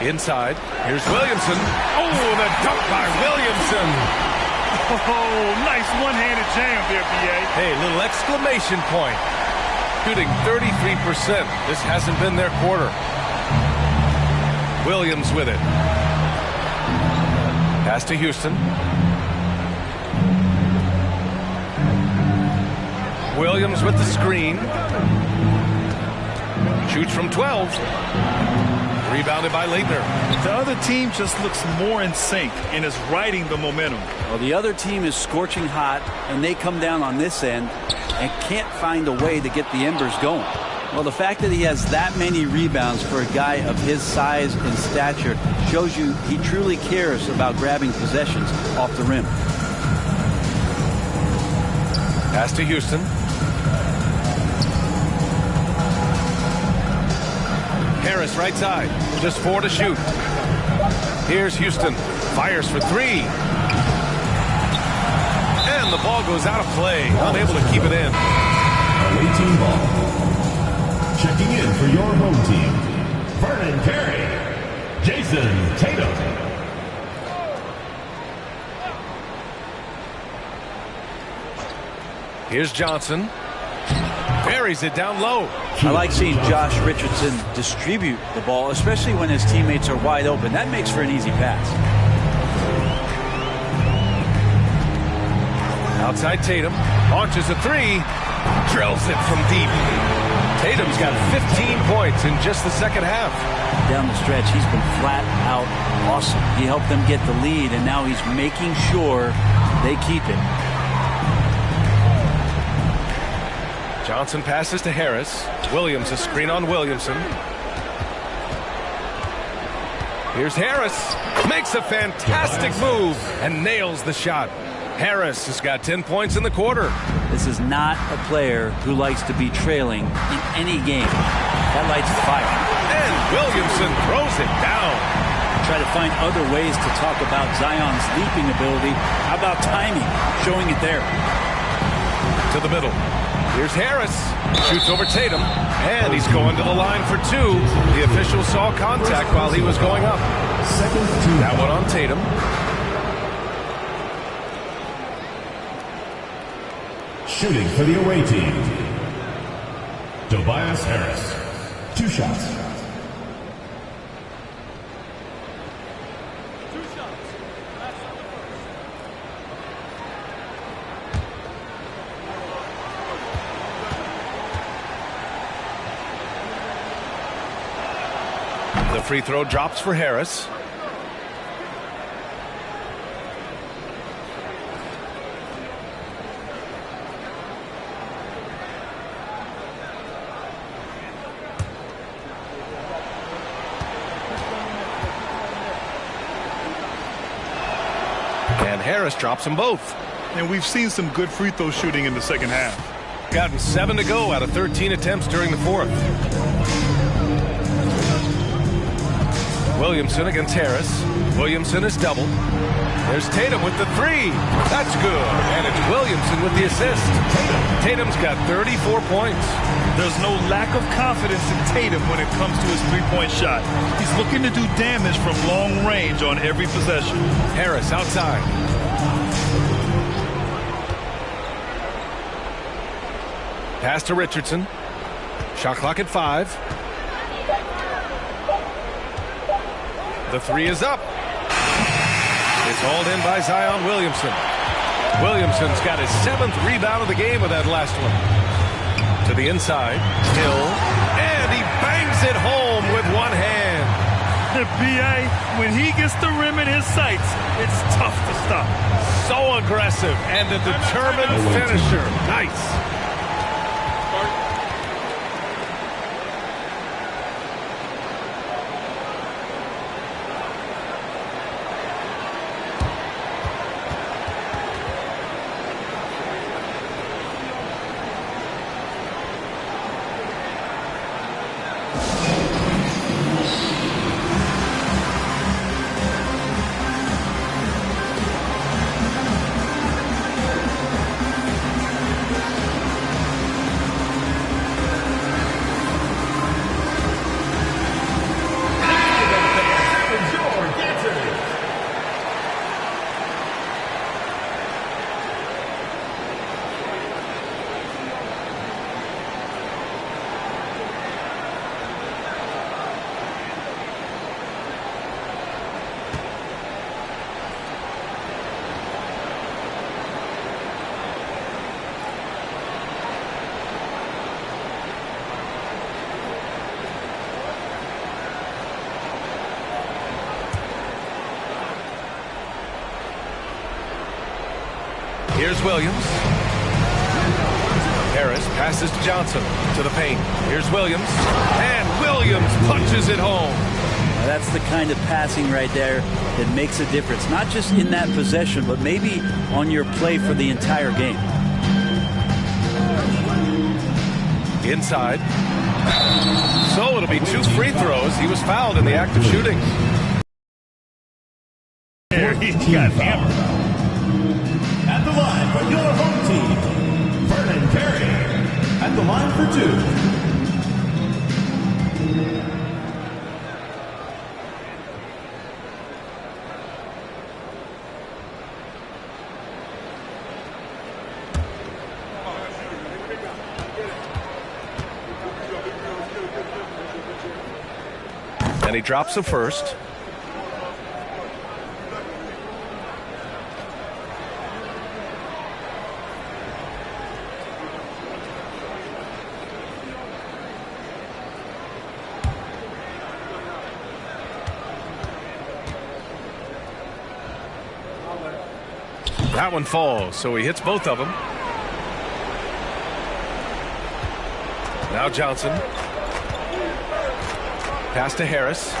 Inside. Here's Williamson. Oh, the dunk by Williamson. Oh, nice one-handed jam there, B.A. Hey, little exclamation point. Shooting 33%. This hasn't been their quarter. Williams with it. Pass to Houston. Williams with the screen. Shoots from 12. Rebounded by Leitner. The other team just looks more in sync and is riding the momentum. Well, the other team is scorching hot, and they come down on this end and can't find a way to get the embers going. Well, the fact that he has that many rebounds for a guy of his size and stature shows you he truly cares about grabbing possessions off the rim. Pass to Houston. Harris right side. Just 4 to shoot. Here's Houston. Fires for 3. And the ball goes out of play. Unable to keep it in. Away team ball. Checking in for your home team, Vernon Carey, Jason Tatum. Here's Johnson. Buries it down low. I like seeing Josh Richardson distribute the ball, especially when his teammates are wide open. That makes for an easy pass. Outside Tatum. Launches a 3. Drills it from deep. Tatum's got 15 points in just the second half. Down the stretch, he's been flat out awesome. He helped them get the lead, and now he's making sure they keep it. Johnson passes to Harris. Williams a screen on Williamson. Here's Harris. Makes a fantastic move and nails the shot. Harris has got 10 points in the quarter. This is not a player who likes to be trailing in any game. That lights a fire. And Williamson throws it down. Try to find other ways to talk about Zion's leaping ability. How about timing? Showing it there. To the middle. Here's Harris. Shoots over Tatum. And he's going to the line for 2. The official saw contact while he was going up. That one on Tatum. Shooting for the away team, Tobias Harris. 2 shots. The free throw drops for Harris. And Harris drops them both. And we've seen some good free throw shooting in the second half. Gotten 7 to go out of 13 attempts during the fourth. Williamson against Harris. Williamson is doubled. There's Tatum with the three. That's good. And it's Williamson with the assist. Tatum's got 34 points. There's no lack of confidence in Tatum when it comes to his three-point shot. He's looking to do damage from long range on every possession. Harris outside. Pass to Richardson. Shot clock at 5. The three is up. It's hauled in by Zion Williamson. Williamson's got his 7th rebound of the game with that last one. To the inside. Hill. And he bangs it home with one hand. B.A., when he gets the rim in his sights, it's tough to stop. So aggressive and a determined finisher. Nice. Here's Williams. Harris passes to Johnson to the paint. Here's Williams. And Williams punches it home. Now that's the kind of passing right there that makes a difference. Not just in that possession, but maybe on your play for the entire game. Inside. So it'll be 2 free throws. He was fouled in the act of shooting. He got hammered. At the line for your home team, Vernon Carey. At the line for 2. And he drops the first. That one falls, so he hits both of them. Now Johnson. Pass to Harris.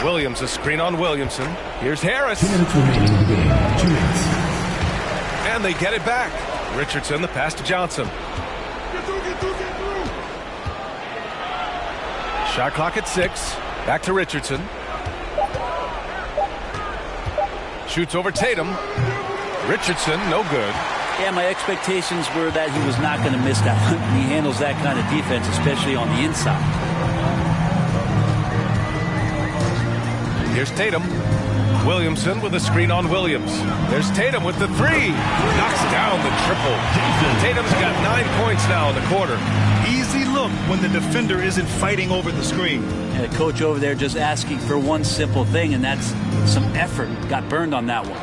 Williams, a screen on Williamson. Here's Harris. 2 minutes remaining in the game. 2 minutes. And they get it back. Richardson, the pass to Johnson. Shot clock at 6. Back to Richardson. Shoots over Tatum. Richardson, no good. Yeah, my expectations were that he was not going to miss that one. He handles that kind of defense, especially on the inside. Here's Tatum. Williamson with a screen on Williams. There's Tatum with the three. Knocks down the triple. Tatum's got 9 points now in the quarter. Easy look when the defender isn't fighting over the screen. And the coach over there just asking for one simple thing, and that's some effort. Got burned on that one.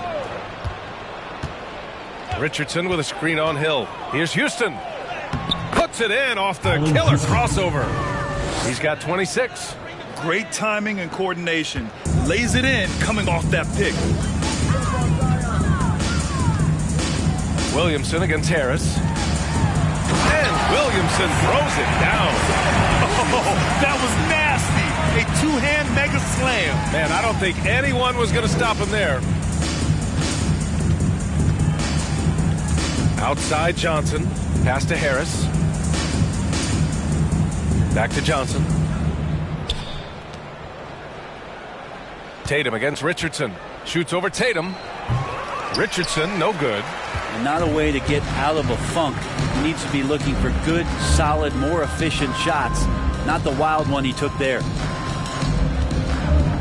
Richardson with a screen on Hill. Here's Houston. Puts it in off the killer crossover. He's got 26. Great timing and coordination. Lays it in coming off that pick. Williamson against Harris. And Williamson throws it down. Oh, that was nasty. A two-hand mega slam. Man, I don't think anyone was going to stop him there. Outside Johnson. Pass to Harris. Back to Johnson. Tatum against Richardson. Shoots over Tatum. Richardson, no good. And not a way to get out of a funk. He needs to be looking for good, solid, more efficient shots. Not the wild one he took there.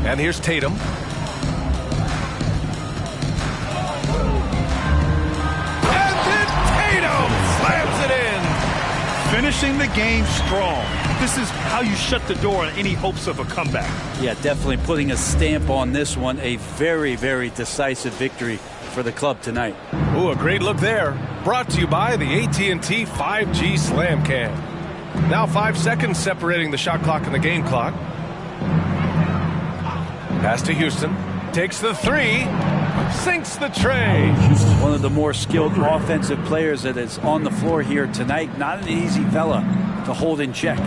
And here's Tatum. And then Tatum slams it in. Finishing the game strong. This is how you shut the door on any hopes of a comeback. Yeah, definitely putting a stamp on this one. A very, very decisive victory for the club tonight. Ooh, a great look there. Brought to you by the AT&T 5G Slam Cam. Now 5 seconds separating the shot clock and the game clock. Pass to Houston. Takes the three. Sinks the tray. One of the more skilled offensive players that is on the floor here tonight. Not an easy fella to hold in check.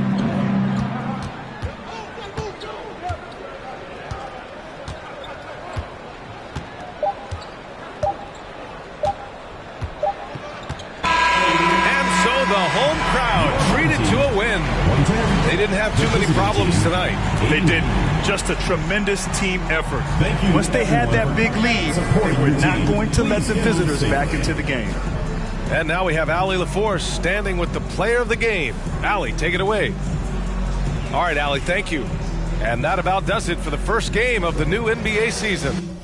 They didn't have too many problems tonight. They didn't. Just a tremendous team effort. Once they had that big lead, they were not going to let the visitors back into the game. And now we have Allie LaForce standing with the player of the game. Allie, take it away. All right, Allie, thank you. And that about does it for the first game of the new NBA season.